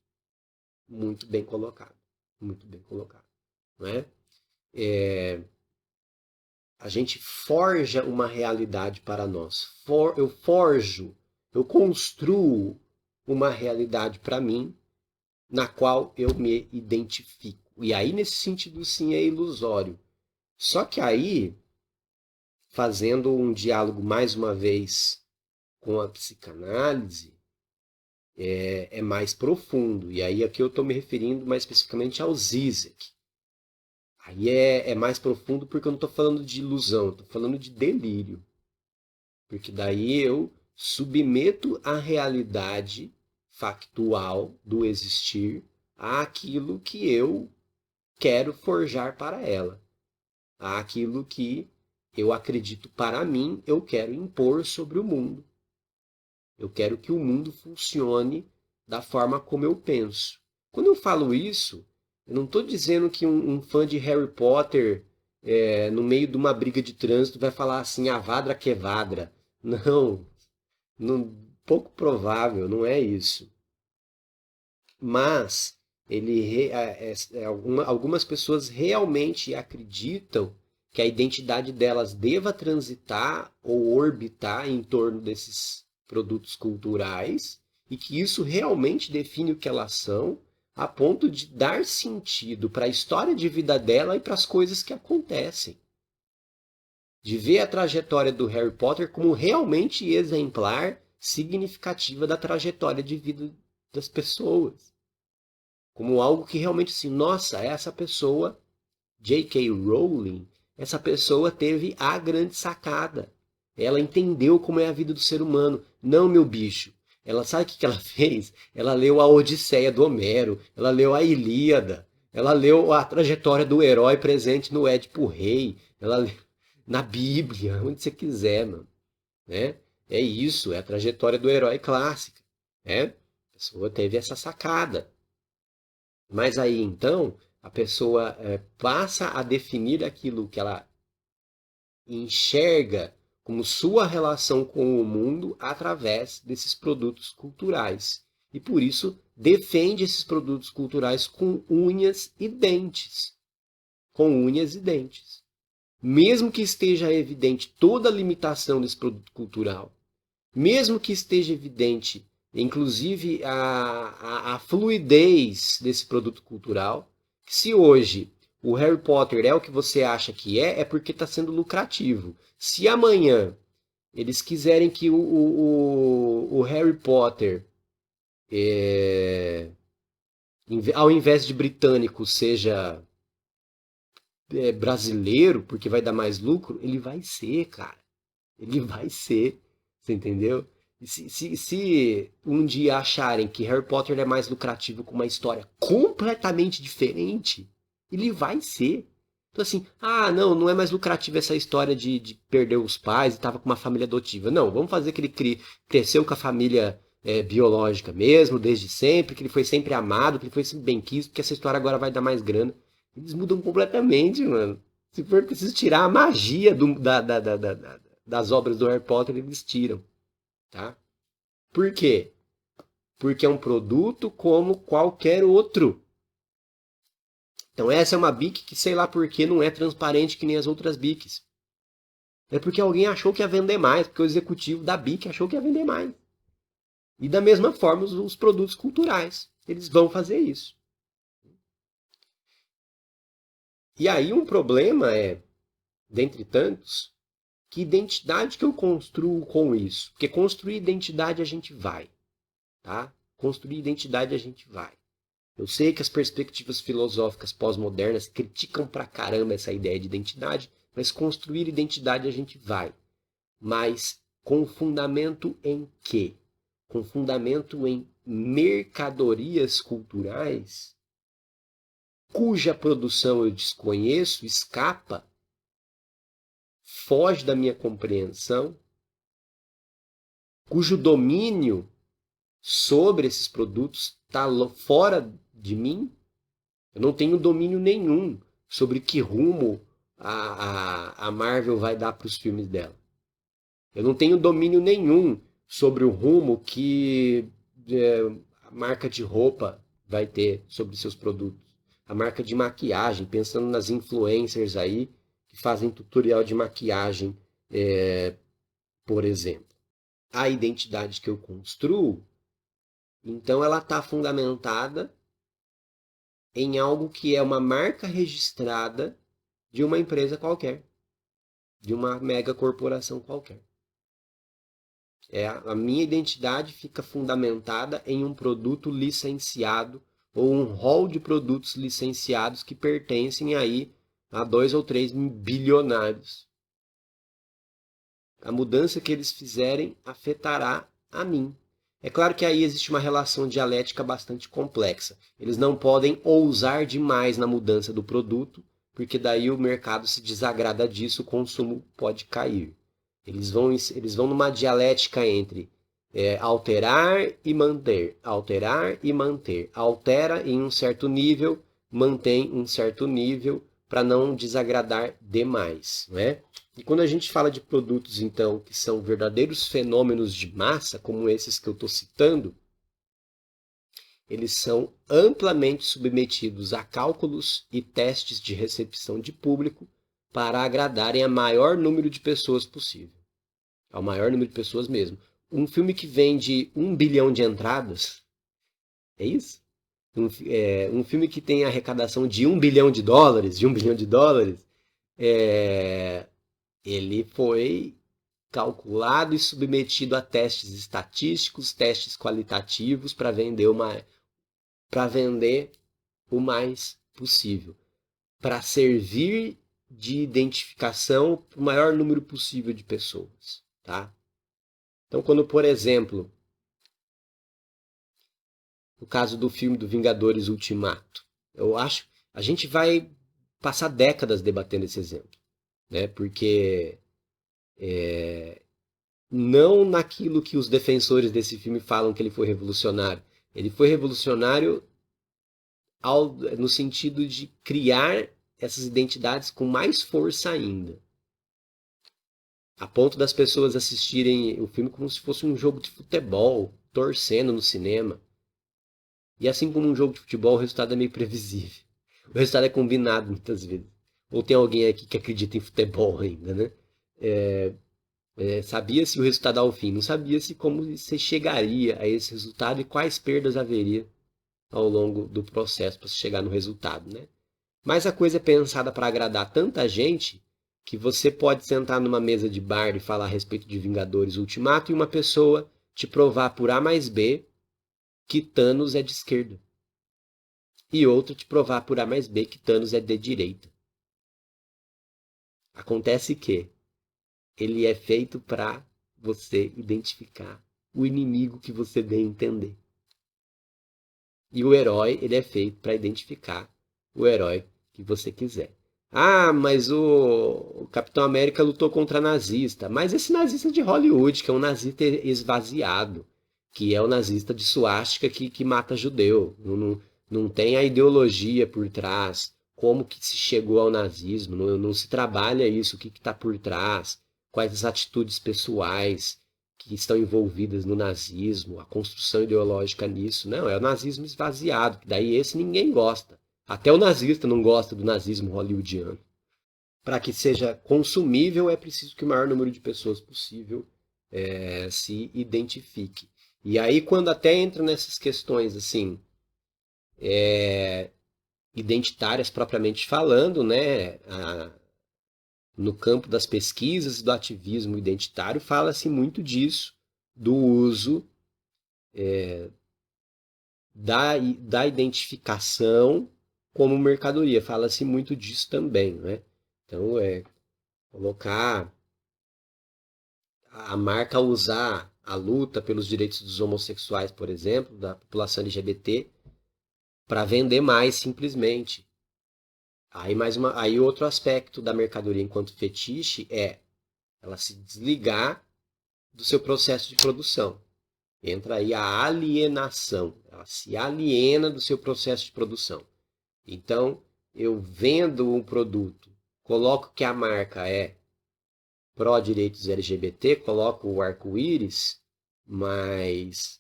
Muito bem colocado. Muito bem colocado. Não é? A gente forja uma realidade para nós. Eu forjo, eu construo uma realidade para mim na qual eu me identifico. E aí, nesse sentido, sim, é ilusório. Só que aí, fazendo um diálogo mais uma vez com a psicanálise, é mais profundo. E aí aqui eu estou me referindo mais especificamente ao Zizek. Aí é mais profundo porque eu não estou falando de ilusão, estou falando de delírio. Porque daí eu submeto a realidade factual do existir àquilo que eu quero forjar para ela, àquilo que eu acredito para mim, eu quero impor sobre o mundo. Eu quero que o mundo funcione da forma como eu penso. Quando eu falo isso, eu não estou dizendo que um fã de Harry Potter, no meio de uma briga de trânsito, vai falar assim, Avada Kedavra. Não, não, pouco provável, não é isso. Mas algumas pessoas realmente acreditam que a identidade delas deva transitar ou orbitar em torno desses produtos culturais e que isso realmente define o que elas são, a ponto de dar sentido para a história de vida dela e para as coisas que acontecem. De ver a trajetória do Harry Potter como realmente exemplar, significativa da trajetória de vida das pessoas. Como algo que realmente assim, nossa, essa pessoa, J.K. Rowling, essa pessoa teve a grande sacada. Ela entendeu como é a vida do ser humano. Não, meu bicho. Ela sabe o que ela fez? Ela leu a Odisseia do Homero, ela leu a Ilíada, ela leu a trajetória do herói presente no Édipo Rei, ela leu na Bíblia, onde você quiser, mano. Né? É isso, é a trajetória do herói clássica. Né? A pessoa teve essa sacada. Mas aí então a pessoa passa a definir aquilo que ela enxerga como sua relação com o mundo através desses produtos culturais. E por isso defende esses produtos culturais com unhas e dentes. Com unhas e dentes. mesmo que esteja evidente toda a limitação desse produto cultural, mesmo que esteja evidente, inclusive, a fluidez desse produto cultural, se hoje o Harry Potter é o que você acha que é porque está sendo lucrativo. Se amanhã eles quiserem que o Harry Potter, ao invés de britânico, seja brasileiro, porque vai dar mais lucro, ele vai ser, cara. Ele vai ser. Você entendeu? Se um dia acharem que Harry Potter é mais lucrativo com uma história completamente diferente, ele vai ser. Então assim, não é mais lucrativo essa história de perder os pais e estava com uma família adotiva. Não, vamos fazer que ele cresceu com a família biológica mesmo, desde sempre, que ele foi sempre amado, que ele foi sempre bem quisto, porque essa história agora vai dar mais grana. Eles mudam completamente, mano. Se for preciso tirar a magia das obras do Harry Potter, eles tiram, tá? Por quê? Porque é um produto como qualquer outro. Então essa é uma BIC que, sei lá por que, não é transparente que nem as outras BICs. É porque alguém achou que ia vender mais, porque o executivo da BIC achou que ia vender mais. E da mesma forma os produtos culturais. Eles vão fazer isso. E aí um problema é, dentre tantos, que identidade que eu construo com isso? Porque construir identidade a gente vai, tá? Construir identidade a gente vai. Eu sei que as perspectivas filosóficas pós-modernas criticam pra caramba essa ideia de identidade, mas construir identidade a gente vai. Mas com fundamento em quê? Com fundamento em mercadorias culturais cuja produção eu desconheço, escapa, foge da minha compreensão, cujo domínio sobre esses produtos está fora de mim. Eu não tenho domínio nenhum sobre que rumo a Marvel vai dar para os filmes dela. Eu não tenho domínio nenhum sobre o rumo que a marca de roupa vai ter sobre seus produtos. A marca de maquiagem, pensando nas influencers aí que fazem tutorial de maquiagem, por exemplo. A identidade que eu construo, então ela está fundamentada em algo que é uma marca registrada de uma empresa qualquer, de uma mega corporação qualquer. A minha identidade fica fundamentada em um produto licenciado ou um rol de produtos licenciados que pertencem aí a 2 ou 3 bilionários. A mudança que eles fizerem afetará a mim. É claro que aí existe uma relação dialética bastante complexa. Eles não podem ousar demais na mudança do produto, porque daí o mercado se desagrada disso, o consumo pode cair. Eles vão numa dialética entre alterar e manter, alterar e manter. Altera em um certo nível, mantém um certo nível para não desagradar demais, né? E quando a gente fala de produtos, então, que são verdadeiros fenômenos de massa, como esses que eu estou citando, eles são amplamente submetidos a cálculos e testes de recepção de público para agradarem a maior número de pessoas possível. Ao maior número de pessoas mesmo. Um filme que vende 1 bilhão de entradas, é isso? Um filme que tem arrecadação de 1 bilhão de dólares, ele foi calculado e submetido a testes estatísticos, testes qualitativos para vender o mais possível, para servir de identificação para o maior número possível de pessoas, tá? Então, quando, por exemplo, no caso do filme do Vingadores Ultimato, eu acho a gente vai passar décadas debatendo esse exemplo, né? Porque não naquilo que os defensores desse filme falam que ele foi revolucionário. Ele foi revolucionário no sentido de criar essas identidades com mais força ainda. A ponto das pessoas assistirem o filme como se fosse um jogo de futebol, torcendo no cinema. E assim como um jogo de futebol, o resultado é meio previsível. O resultado é combinado muitas vezes. Ou tem alguém aqui que acredita em futebol ainda, né? Sabia-se o resultado ao fim, não sabia-se como você chegaria a esse resultado e quais perdas haveria ao longo do processo para se chegar no resultado, né? Mas a coisa é pensada para agradar tanta gente que você pode sentar numa mesa de bar e falar a respeito de Vingadores Ultimato e uma pessoa te provar por A mais B que Thanos é de esquerda. E outra te provar por A mais B que Thanos é de direita. Acontece que ele é feito para você identificar o inimigo que você bem entender. E o herói, ele é feito para identificar o herói que você quiser. Ah, mas o Capitão América lutou contra nazista. Mas esse nazista de Hollywood, que é um nazista esvaziado, que é o nazista de suástica que mata judeu. Não tem a ideologia por trás, como que se chegou ao nazismo, não se trabalha isso, o que está por trás, quais as atitudes pessoais que estão envolvidas no nazismo, a construção ideológica nisso. Não, é o nazismo esvaziado, que daí esse ninguém gosta. Até o nazista não gosta do nazismo hollywoodiano. Para que seja consumível, é preciso que o maior número de pessoas possível se identifique. E aí, quando até entra nessas questões assim, identitárias propriamente falando, né, no campo das pesquisas e do ativismo identitário, fala-se muito disso, do uso da identificação como mercadoria. Fala-se muito disso também, né? Então, colocar a marca usar a luta pelos direitos dos homossexuais, por exemplo, da população LGBT, para vender mais simplesmente. Aí outro aspecto da mercadoria enquanto fetiche é ela se desligar do seu processo de produção. Entra aí a alienação. Ela se aliena do seu processo de produção. Então, eu vendo um produto, coloco que a marca é pró-direitos LGBT, coloco o arco-íris, mas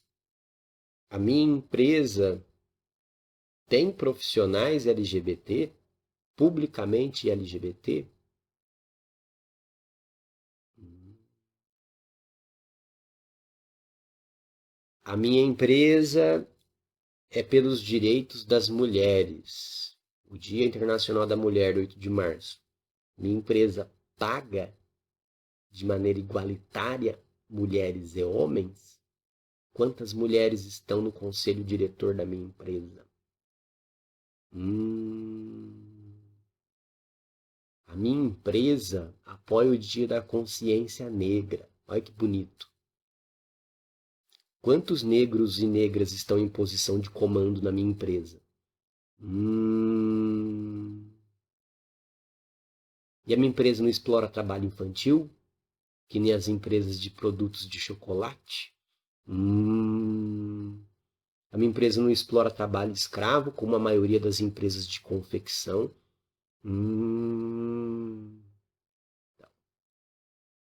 a minha empresa tem profissionais LGBT, publicamente LGBT? A minha empresa é pelos direitos das mulheres. O Dia Internacional da Mulher, 8 de março. Minha empresa paga de maneira igualitária mulheres e homens? Quantas mulheres estão no conselho diretor da minha empresa? A minha empresa apoia o Dia da Consciência Negra. Olha que bonito. Quantos negros e negras estão em posição de comando na minha empresa? E a minha empresa não explora trabalho infantil? Que nem as empresas de produtos de chocolate? A minha empresa não explora trabalho escravo, como a maioria das empresas de confecção?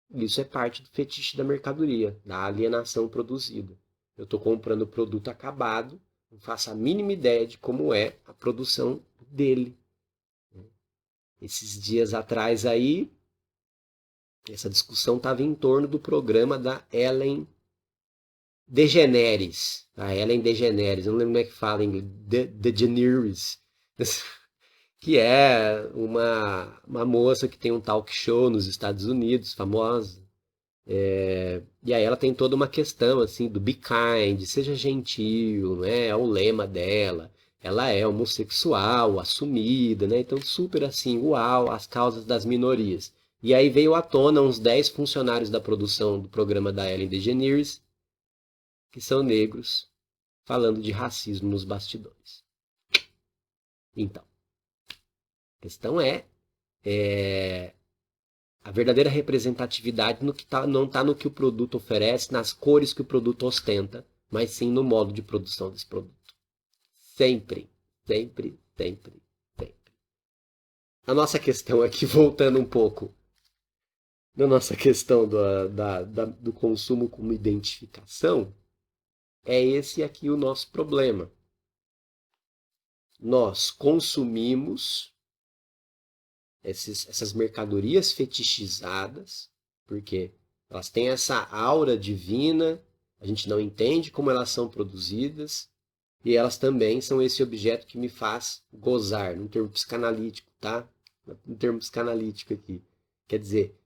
Isso é parte do fetiche da mercadoria, da alienação produzida. Eu estou comprando o produto acabado, não faço a mínima ideia de como é a produção dele. Esses dias atrás aí, essa discussão estava em torno do programa da Ellen DeGeneres. A Ellen DeGeneres, eu não lembro como é que fala em inglês, DeGeneres. Que é uma moça que tem um talk show nos Estados Unidos, famosa. E aí ela tem toda uma questão assim do be kind, seja gentil, né? É o lema dela. Ela é homossexual, assumida, né? Então super assim, uau, as causas das minorias. E aí veio à tona uns 10 funcionários da produção do programa da Ellen DeGeneres, que são negros, falando de racismo nos bastidores. Então, a questão é a verdadeira representatividade no que não está no que o produto oferece, nas cores que o produto ostenta, mas sim no modo de produção desse produto. Sempre, sempre, sempre, sempre. A nossa questão aqui, voltando um pouco na nossa questão do consumo como identificação, é esse aqui o nosso problema. Nós consumimos essas mercadorias fetichizadas, porque elas têm essa aura divina, a gente não entende como elas são produzidas, e elas também são esse objeto que me faz gozar, num termo psicanalítico, tá? No termo psicanalítico aqui. Quer dizer,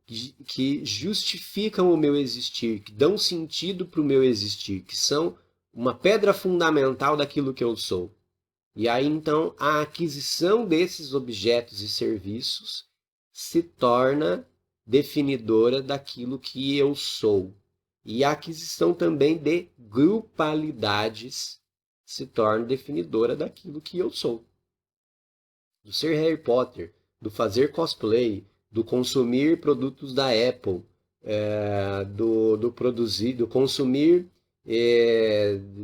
que justificam o meu existir, que dão sentido para o meu existir, que são uma pedra fundamental daquilo que eu sou. E aí, então, a aquisição desses objetos e serviços se torna definidora daquilo que eu sou. E a aquisição também de grupalidades se torna definidora daquilo que eu sou. Do ser Harry Potter, do fazer cosplay, do consumir produtos da Apple, do consumir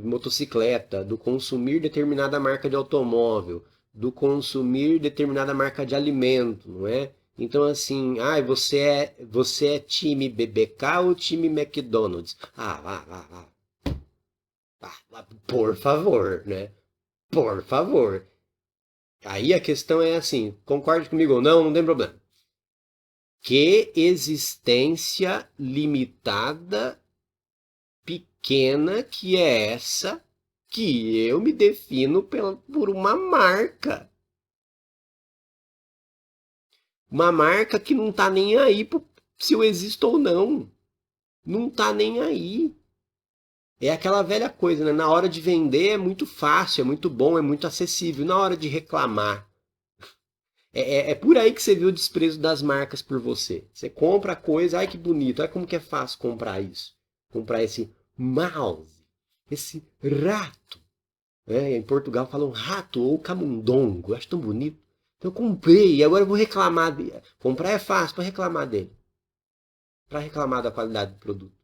motocicleta, do consumir determinada marca de automóvel, do consumir determinada marca de alimento, não é? Então assim, você é time BBK ou time McDonald's? Por favor, né? Por favor. Aí a questão é assim, concorde comigo ou não, não tem problema. Que existência limitada, pequena que é essa que eu me defino por uma marca. Uma marca que não tá nem aí se eu existo ou não. Não tá nem aí. É aquela velha coisa, né? Na hora de vender é muito fácil, é muito bom, é muito acessível. Na hora de reclamar, é por aí que você vê o desprezo das marcas por você. Você compra a coisa, ai que bonito, olha como que é fácil comprar isso. Comprar esse mouse, esse rato. Em Portugal falam rato ou camundongo, eu acho tão bonito. Então eu comprei, e agora eu vou reclamar dele. Comprar é fácil, para reclamar dele. Para reclamar da qualidade do produto.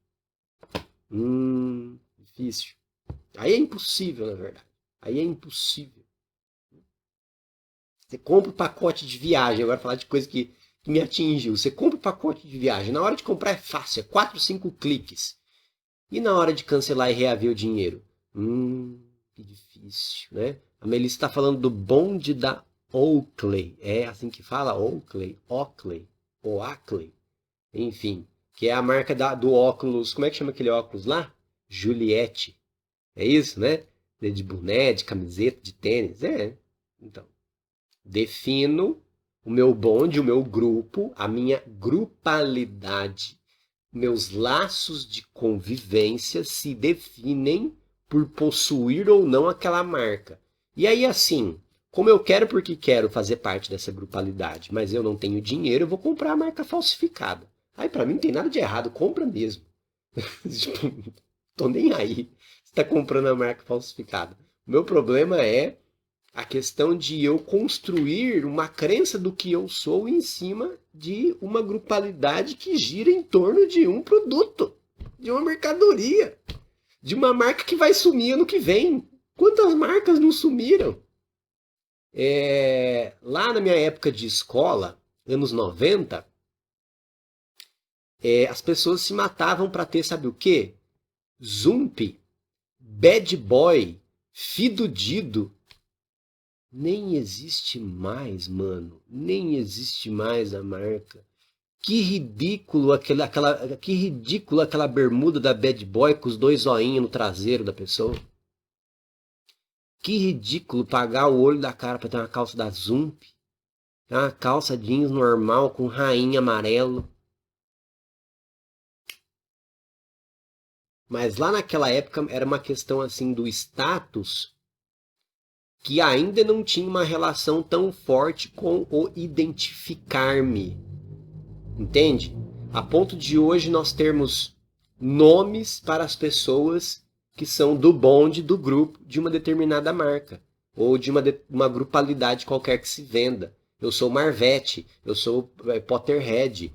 Difícil. Aí é impossível, na verdade. Aí é impossível. Você compra o pacote de viagem, agora falar de coisa que me atingiu. Você compra o pacote de viagem, na hora de comprar é fácil, é 4, 5 cliques. E na hora de cancelar e reaver o dinheiro? Que difícil, né? A Melissa está falando do bonde da Oakley. É assim que fala? Oakley? Oakley? Enfim, que é a marca do óculos. Como é que chama aquele óculos lá? Juliette. É isso, né? De boné, de camiseta, de tênis. Então, defino o meu bonde, o meu grupo, a minha grupalidade, meus laços de convivência se definem por possuir ou não aquela marca. E aí, assim, como eu quero porque quero fazer parte dessa grupalidade, mas eu não tenho dinheiro, eu vou comprar a marca falsificada. Aí, pra mim, não tem nada de errado, compra mesmo. Tipo, tô nem aí. Você tá comprando a marca falsificada. O meu problema é a questão de eu construir uma crença do que eu sou em cima de uma grupalidade que gira em torno de um produto, de uma mercadoria, de uma marca que vai sumir ano que vem. Quantas marcas não sumiram? Lá na minha época de escola, anos 90, as pessoas se matavam para ter, sabe o quê? Zump, Bad Boy, Fido Dido. Nem existe mais, mano. Nem existe mais a marca. Que ridículo que ridículo aquela bermuda da Bad Boy com os 2 zoinhos no traseiro da pessoa. Que ridículo pagar o olho da cara para ter uma calça da Zump. Uma calça jeans normal com rainha amarelo. Mas lá naquela época era uma questão assim do status que ainda não tinha uma relação tão forte com o identificar-me. Entende? A ponto de hoje nós termos nomes para as pessoas que são do bonde do grupo de uma determinada marca. Ou de uma grupalidade qualquer que se venda. Eu sou Marvete, eu sou Potterhead,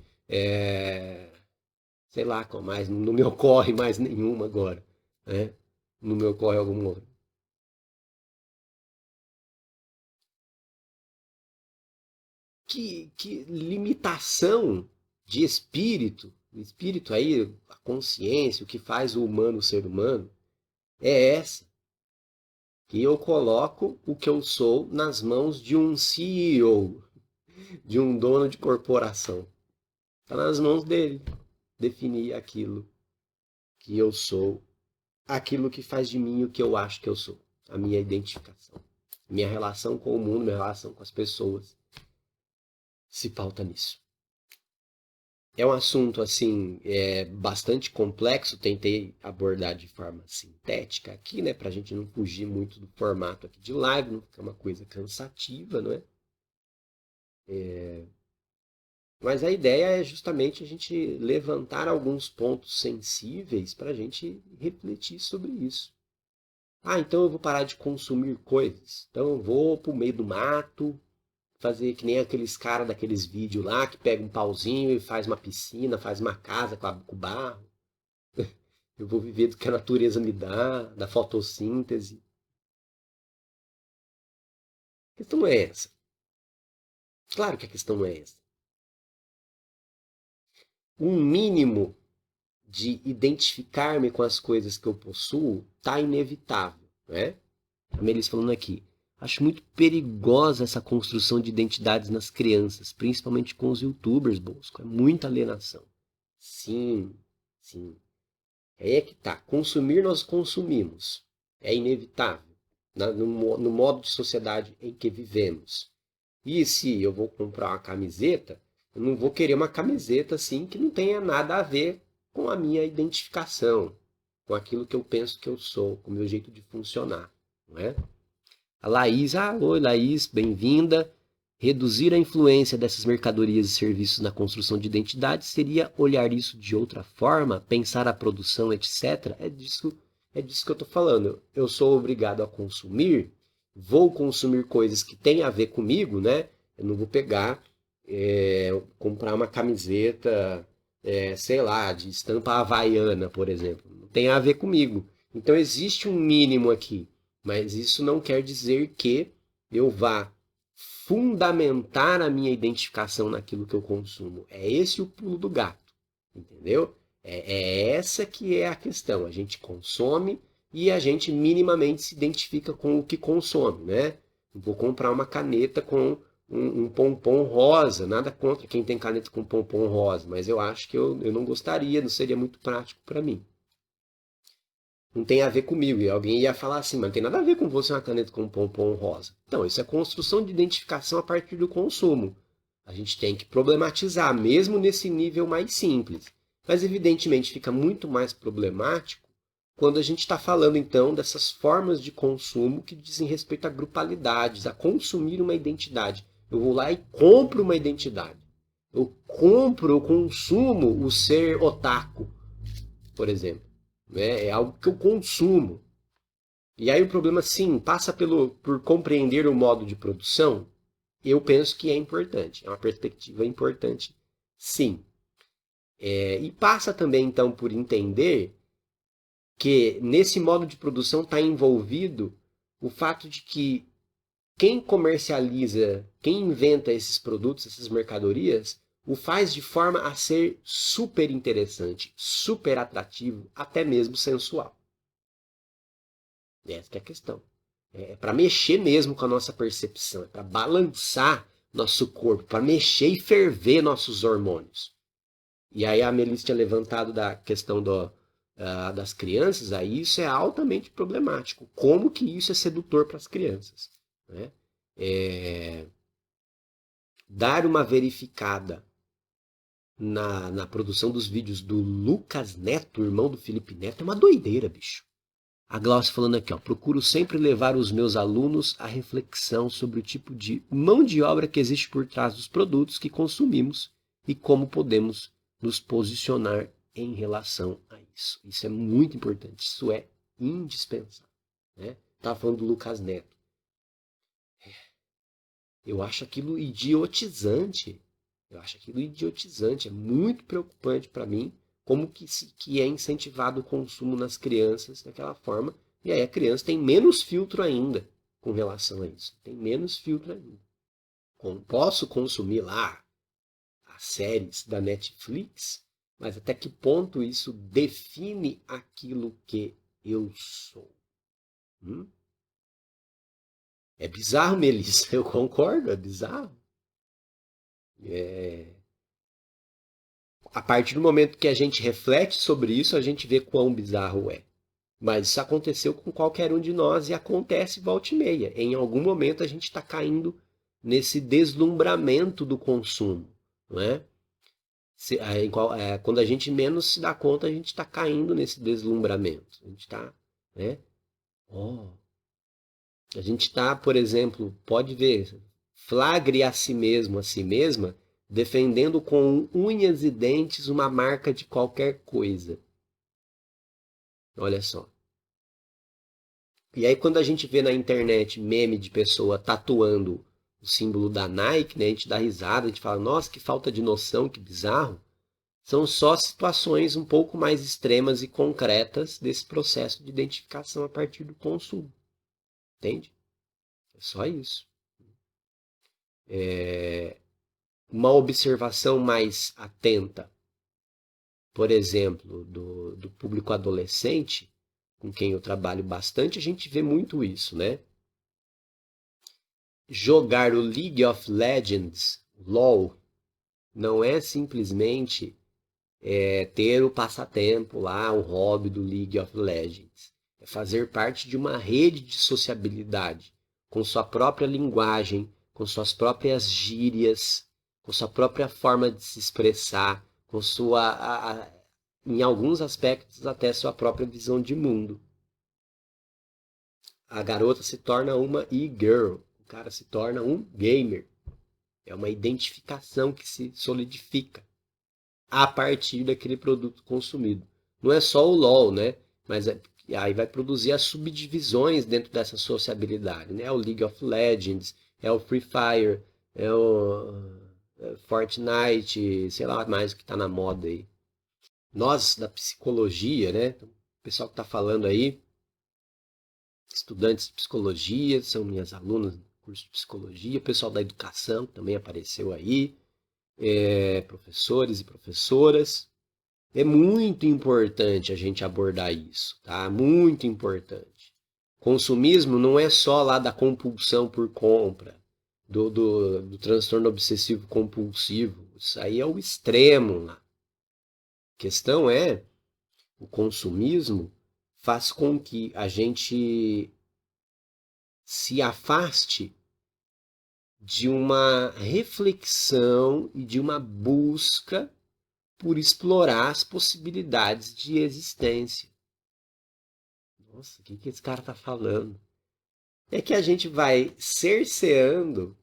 sei lá qual mais, não me ocorre mais nenhuma agora. Né? Não me ocorre alguma outra. Que limitação de espírito, o espírito aí, a consciência, o que faz o humano ser humano, é essa. Que eu coloco o que eu sou nas mãos de um CEO. de um dono de corporação. Está nas mãos dele definir aquilo que eu sou, aquilo que faz de mim o que eu acho que eu sou, a minha identificação. Minha relação com o mundo, minha relação com as pessoas se pauta nisso. É um assunto, assim, bastante complexo, tentei abordar de forma sintética aqui, né, pra gente não fugir muito do formato aqui de live, não ficar uma coisa cansativa, não é? Mas a ideia é justamente a gente levantar alguns pontos sensíveis para a gente refletir sobre isso. Ah, então eu vou parar de consumir coisas. Então eu vou pro meio do mato, fazer que nem aqueles caras daqueles vídeos lá que pega um pauzinho e faz uma piscina, faz uma casa com barro. Eu vou viver do que a natureza me dá, da fotossíntese. A questão não é essa. Claro que a questão não é essa. Um mínimo de identificar-me com as coisas que eu possuo tá inevitável, né? A Melissa falando aqui. Acho muito perigosa essa construção de identidades nas crianças, principalmente com os youtubers, Bosco. É muita alienação. Sim, sim. É que tá. Consumir nós consumimos. É inevitável. No modo de sociedade em que vivemos. E se eu vou comprar uma camiseta, eu não vou querer uma camiseta assim que não tenha nada a ver com a minha identificação, com aquilo que eu penso que eu sou, com o meu jeito de funcionar, não é? A Laís, oi Laís, bem-vinda. Reduzir a influência dessas mercadorias e serviços na construção de identidade seria olhar isso de outra forma, pensar a produção, etc. É disso que eu estou falando. Eu sou obrigado a consumir, vou consumir coisas que têm a ver comigo, né? Eu não vou pegar, comprar uma camiseta, sei lá, de estampa havaiana, por exemplo. Não tem a ver comigo. Então existe um mínimo aqui. Mas isso não quer dizer que eu vá fundamentar a minha identificação naquilo que eu consumo. É esse o pulo do gato, entendeu? É essa que é a questão. A gente consome e a gente minimamente se identifica com o que consome, né? Vou comprar uma caneta com um pompom rosa, nada contra quem tem caneta com pompom rosa, mas eu acho que eu não gostaria, não seria muito prático para mim. Não tem a ver comigo. E alguém ia falar assim, mas não tem nada a ver com você uma caneta com um pompom rosa. Então, isso é construção de identificação a partir do consumo. A gente tem que problematizar, mesmo nesse nível mais simples. Mas, evidentemente, fica muito mais problemático quando a gente está falando, então, dessas formas de consumo que dizem respeito a grupalidades, a consumir uma identidade. Eu vou lá e compro uma identidade. Eu compro, eu consumo o ser otaku, por exemplo. Né? É algo que eu consumo. E aí o problema, sim, passa por compreender o modo de produção. Eu penso que é importante. É uma perspectiva importante, sim. E passa também, então, por entender que nesse modo de produção está envolvido o fato de que quem comercializa, quem inventa esses produtos, essas mercadorias, o faz de forma a ser super interessante, super atrativo, até mesmo sensual. Essa que é a questão. É para mexer mesmo com a nossa percepção, é para balançar nosso corpo, para mexer e ferver nossos hormônios. E aí a Melissa tinha levantado da questão das crianças, aí isso é altamente problemático. Como que isso é sedutor para as crianças? Né? Dar uma verificada na produção dos vídeos do Lucas Neto, irmão do Felipe Neto, é uma doideira, bicho. A Glaucia falando aqui, ó, procuro sempre levar os meus alunos à reflexão sobre o tipo de mão de obra que existe por trás dos produtos que consumimos e como podemos nos posicionar em relação a isso. Isso é muito importante, isso é indispensável. Né? Estava falando do Lucas Neto. Eu acho aquilo idiotizante. Eu acho aquilo idiotizante. É muito preocupante para mim como que é incentivado o consumo nas crianças daquela forma. E aí a criança tem menos filtro ainda com relação a isso. Tem menos filtro ainda. Como posso consumir lá as séries da Netflix, mas até que ponto isso define aquilo que eu sou? É bizarro, Melissa. Eu concordo, é bizarro. A partir do momento que a gente reflete sobre isso, a gente vê quão bizarro é. Mas isso aconteceu com qualquer um de nós e acontece volta e meia. Em algum momento a gente está caindo nesse deslumbramento do consumo, não é? Quando a gente menos se dá conta, a gente está caindo nesse deslumbramento. A gente está, né? Oh. A gente está, por exemplo, pode ver, flagre a si mesmo, a si mesma, defendendo com unhas e dentes uma marca de qualquer coisa. Olha só. E aí quando a gente vê na internet meme de pessoa tatuando o símbolo da Nike, né, a gente dá risada, a gente fala, nossa, que falta de noção, que bizarro. São só situações um pouco mais extremas e concretas desse processo de identificação a partir do consumo. Entende? É só isso. Uma observação mais atenta, por exemplo, do público adolescente, com quem eu trabalho bastante, a gente vê muito isso, né? Jogar o League of Legends, LoL, não é simplesmente ter o passatempo lá, o hobby do League of Legends. É fazer parte de uma rede de sociabilidade, com sua própria linguagem, com suas próprias gírias, com sua própria forma de se expressar, com sua, em alguns aspectos, até sua própria visão de mundo. A garota se torna uma e-girl, o cara se torna um gamer. É uma identificação que se solidifica a partir daquele produto consumido. Não é só o LoL, né? Mas aí vai produzir as subdivisões dentro dessa sociabilidade, né? É o League of Legends, é o Free Fire, é o Fortnite, sei lá mais o que está na moda aí. Nós da psicologia, né? O pessoal que está falando aí, estudantes de psicologia, são minhas alunas do curso de psicologia, o pessoal da educação também apareceu aí, professores e professoras. É muito importante a gente abordar isso, tá? Muito importante. Consumismo não é só lá da compulsão por compra, do transtorno obsessivo compulsivo. Isso aí é o extremo lá. A questão é, o consumismo faz com que a gente se afaste de uma reflexão e de uma busca por explorar as possibilidades de existência. Nossa, o que esse cara tá falando? É que a gente vai cerceando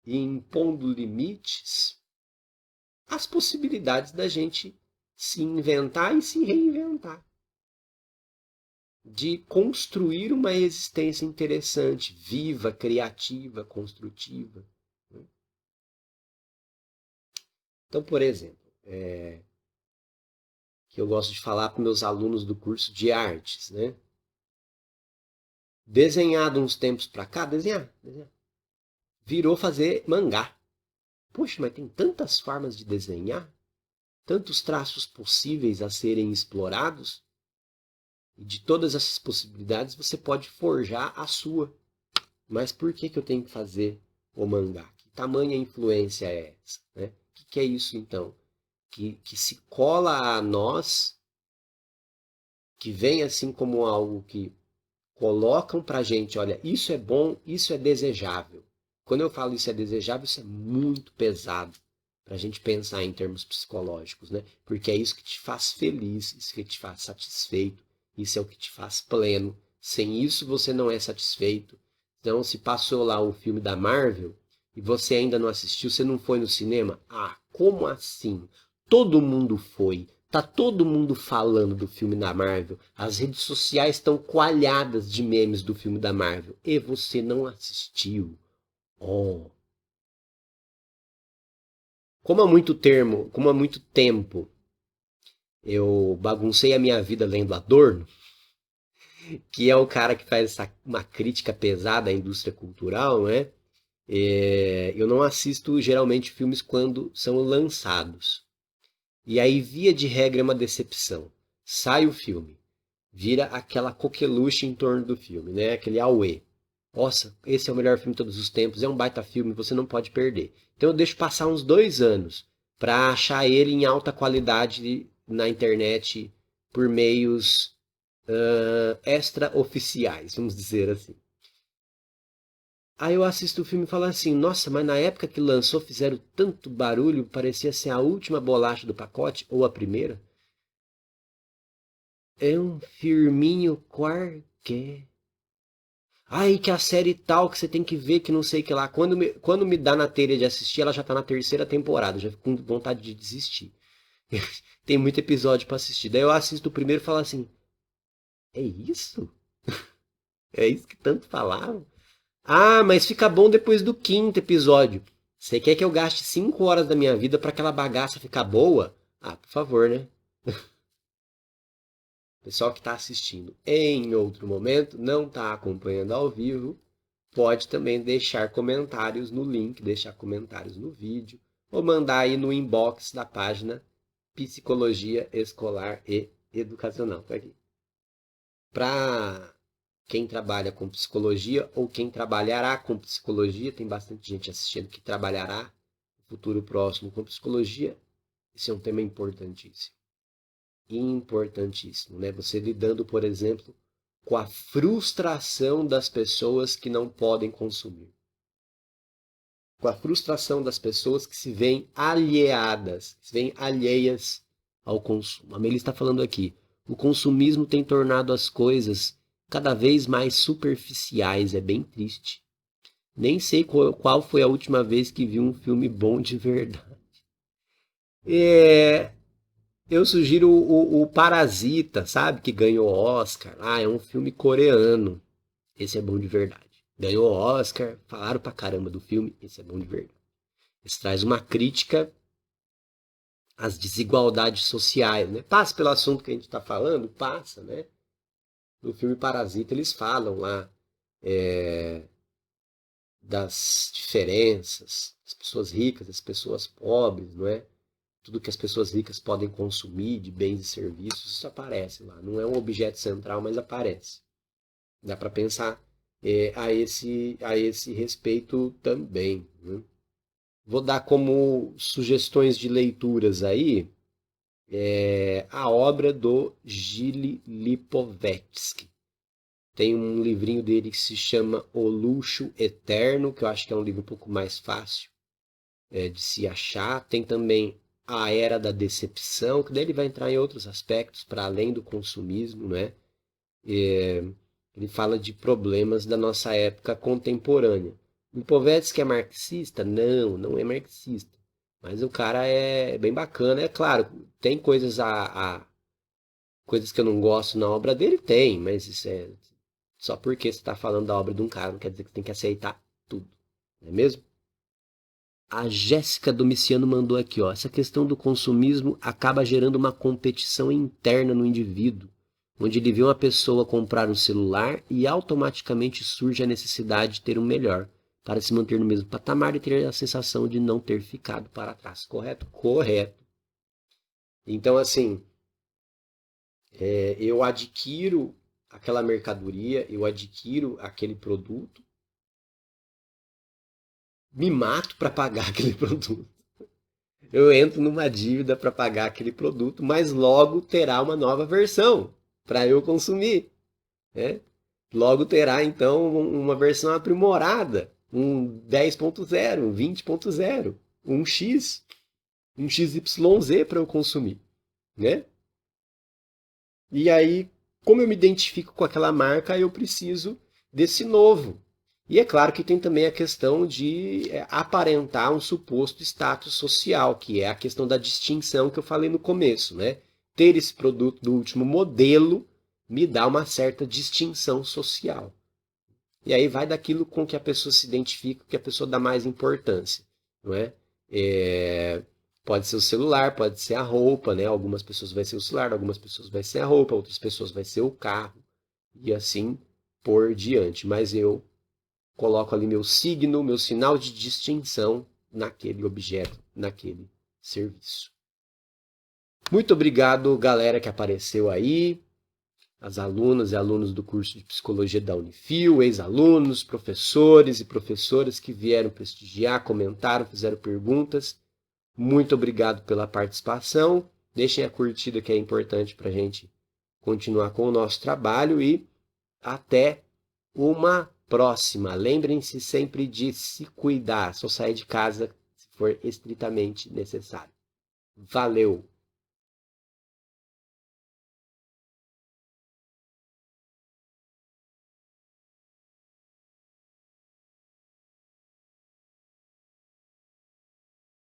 e impondo limites às possibilidades da gente se inventar e se reinventar. De construir uma existência interessante, viva, criativa, construtiva. Então, por exemplo, que eu gosto de falar para meus alunos do curso de artes, né? Desenhar de uns tempos para cá, desenhar. Virou fazer mangá. Poxa, mas tem tantas formas de desenhar, tantos traços possíveis a serem explorados, e de todas essas possibilidades você pode forjar a sua. Mas por que eu tenho que fazer o mangá? Que tamanha influência é essa? Né? O que é isso então? Que se cola a nós, que vem assim como algo que colocam pra gente, olha, isso é bom, isso é desejável. Quando eu falo isso é desejável, isso é muito pesado para a gente pensar em termos psicológicos, né? Porque é isso que te faz feliz, isso que te faz satisfeito, isso é o que te faz pleno. Sem isso você não é satisfeito. Então, se passou lá o filme da Marvel e você ainda não assistiu, você não foi no cinema? Ah, como assim? Todo mundo foi. Tá todo mundo falando do filme da Marvel. As redes sociais estão coalhadas de memes do filme da Marvel. E você não assistiu. Oh. Como há muito tempo eu baguncei a minha vida lendo Adorno, que é o cara que faz uma crítica pesada à indústria cultural, né? Eu não assisto geralmente filmes quando são lançados. E aí, via de regra, é uma decepção. Sai o filme, vira aquela coqueluche em torno do filme, né? Aquele auê. Nossa, esse é o melhor filme de todos os tempos, é um baita filme, você não pode perder. Então eu deixo passar uns 2 anos para achar ele em alta qualidade na internet por meios extra-oficiais, vamos dizer assim. Aí eu assisto o filme e falo assim, nossa, mas na época que lançou fizeram tanto barulho, parecia ser a última bolacha do pacote, ou a primeira. É um firminho qualquer. Ai, que a série tal que você tem que ver, que não sei o que lá. Quando me dá na telha de assistir, ela já tá na terceira temporada, já fico com vontade de desistir. Tem muito episódio pra assistir. Daí eu assisto o primeiro e falo assim, é isso? É isso que tanto falavam? Ah, mas fica bom depois do quinto episódio. Você quer que eu gaste 5 horas da minha vida pra aquela bagaça ficar boa? Ah, por favor, né? Pessoal que está assistindo em outro momento, não está acompanhando ao vivo, pode também deixar comentários no link, deixar comentários no vídeo, ou mandar aí no inbox da página Psicologia Escolar e Educacional. Tá aqui. Para quem trabalha com psicologia ou quem trabalhará com psicologia, tem bastante gente assistindo que trabalhará no futuro próximo com psicologia. Esse é um tema importantíssimo. Importantíssimo, né? Você lidando, por exemplo, com a frustração das pessoas que não podem consumir. Com a frustração das pessoas que se veem alheadas, que se veem alheias ao consumo. A Meli está falando aqui, o consumismo tem tornado as coisas cada vez mais superficiais, é bem triste. Nem sei qual foi a última vez que vi um filme bom de verdade. Eu sugiro o Parasita, sabe? Que ganhou Oscar. Ah, é um filme coreano. Esse é bom de verdade. Ganhou Oscar, falaram pra caramba do filme. Esse é bom de verdade. Esse traz uma crítica às desigualdades sociais, né? Passa pelo assunto que a gente está falando? Passa, né? No filme Parasita eles falam lá das diferenças, das pessoas ricas, das pessoas pobres, não é? Tudo que as pessoas ricas podem consumir de bens e serviços, isso aparece lá. Não é um objeto central, mas aparece. Dá para pensar a esse respeito também. Né? Vou dar como sugestões de leituras aí a obra do Gilles Lipovetsky. Tem um livrinho dele que se chama O Luxo Eterno, que eu acho que é um livro um pouco mais fácil de se achar. Tem também A Era da Decepção, que daí ele vai entrar em outros aspectos, para além do consumismo, né? Ele fala de problemas da nossa época contemporânea. Lipovetsky é marxista? Não, não é marxista. Mas o cara é bem bacana. É claro, tem coisas que eu não gosto na obra dele? Tem, mas isso é só porque você está falando da obra de um cara, não quer dizer que você tem que aceitar tudo. Não é mesmo? A Jéssica Domiciano mandou aqui, ó. Essa questão do consumismo acaba gerando uma competição interna no indivíduo, onde ele vê uma pessoa comprar um celular e automaticamente surge a necessidade de ter um melhor, para se manter no mesmo patamar e ter a sensação de não ter ficado para trás. Correto? Correto. Então, assim, eu adquiro aquela mercadoria, eu adquiro aquele produto, me mato para pagar aquele produto. Eu entro numa dívida para pagar aquele produto, mas logo terá uma nova versão para eu consumir, né? Logo terá então uma versão aprimorada, um 10.0, um 20.0, um X, um XYZ para eu consumir, né? E aí, como eu me identifico com aquela marca, eu preciso desse novo. E é claro que tem também a questão de aparentar um suposto status social, que é a questão da distinção que eu falei no começo, né? Ter esse produto do último modelo me dá uma certa distinção social. E aí vai daquilo com que a pessoa se identifica, que a pessoa dá mais importância, não é? Pode ser o celular, pode ser a roupa, né? Algumas pessoas vai ser o celular, algumas pessoas vai ser a roupa, outras pessoas vai ser o carro e assim por diante. Mas eu coloco ali meu signo, meu sinal de distinção naquele objeto, naquele serviço. Muito obrigado, galera que apareceu aí. as alunas e alunos do curso de Psicologia da Unifil, ex-alunos, professores e professoras que vieram prestigiar, comentaram, fizeram perguntas. Muito obrigado pela participação. Deixem a curtida que é importante para a gente continuar com o nosso trabalho e até uma próxima. Lembrem-se sempre de se cuidar, só sair de casa se for estritamente necessário. Valeu!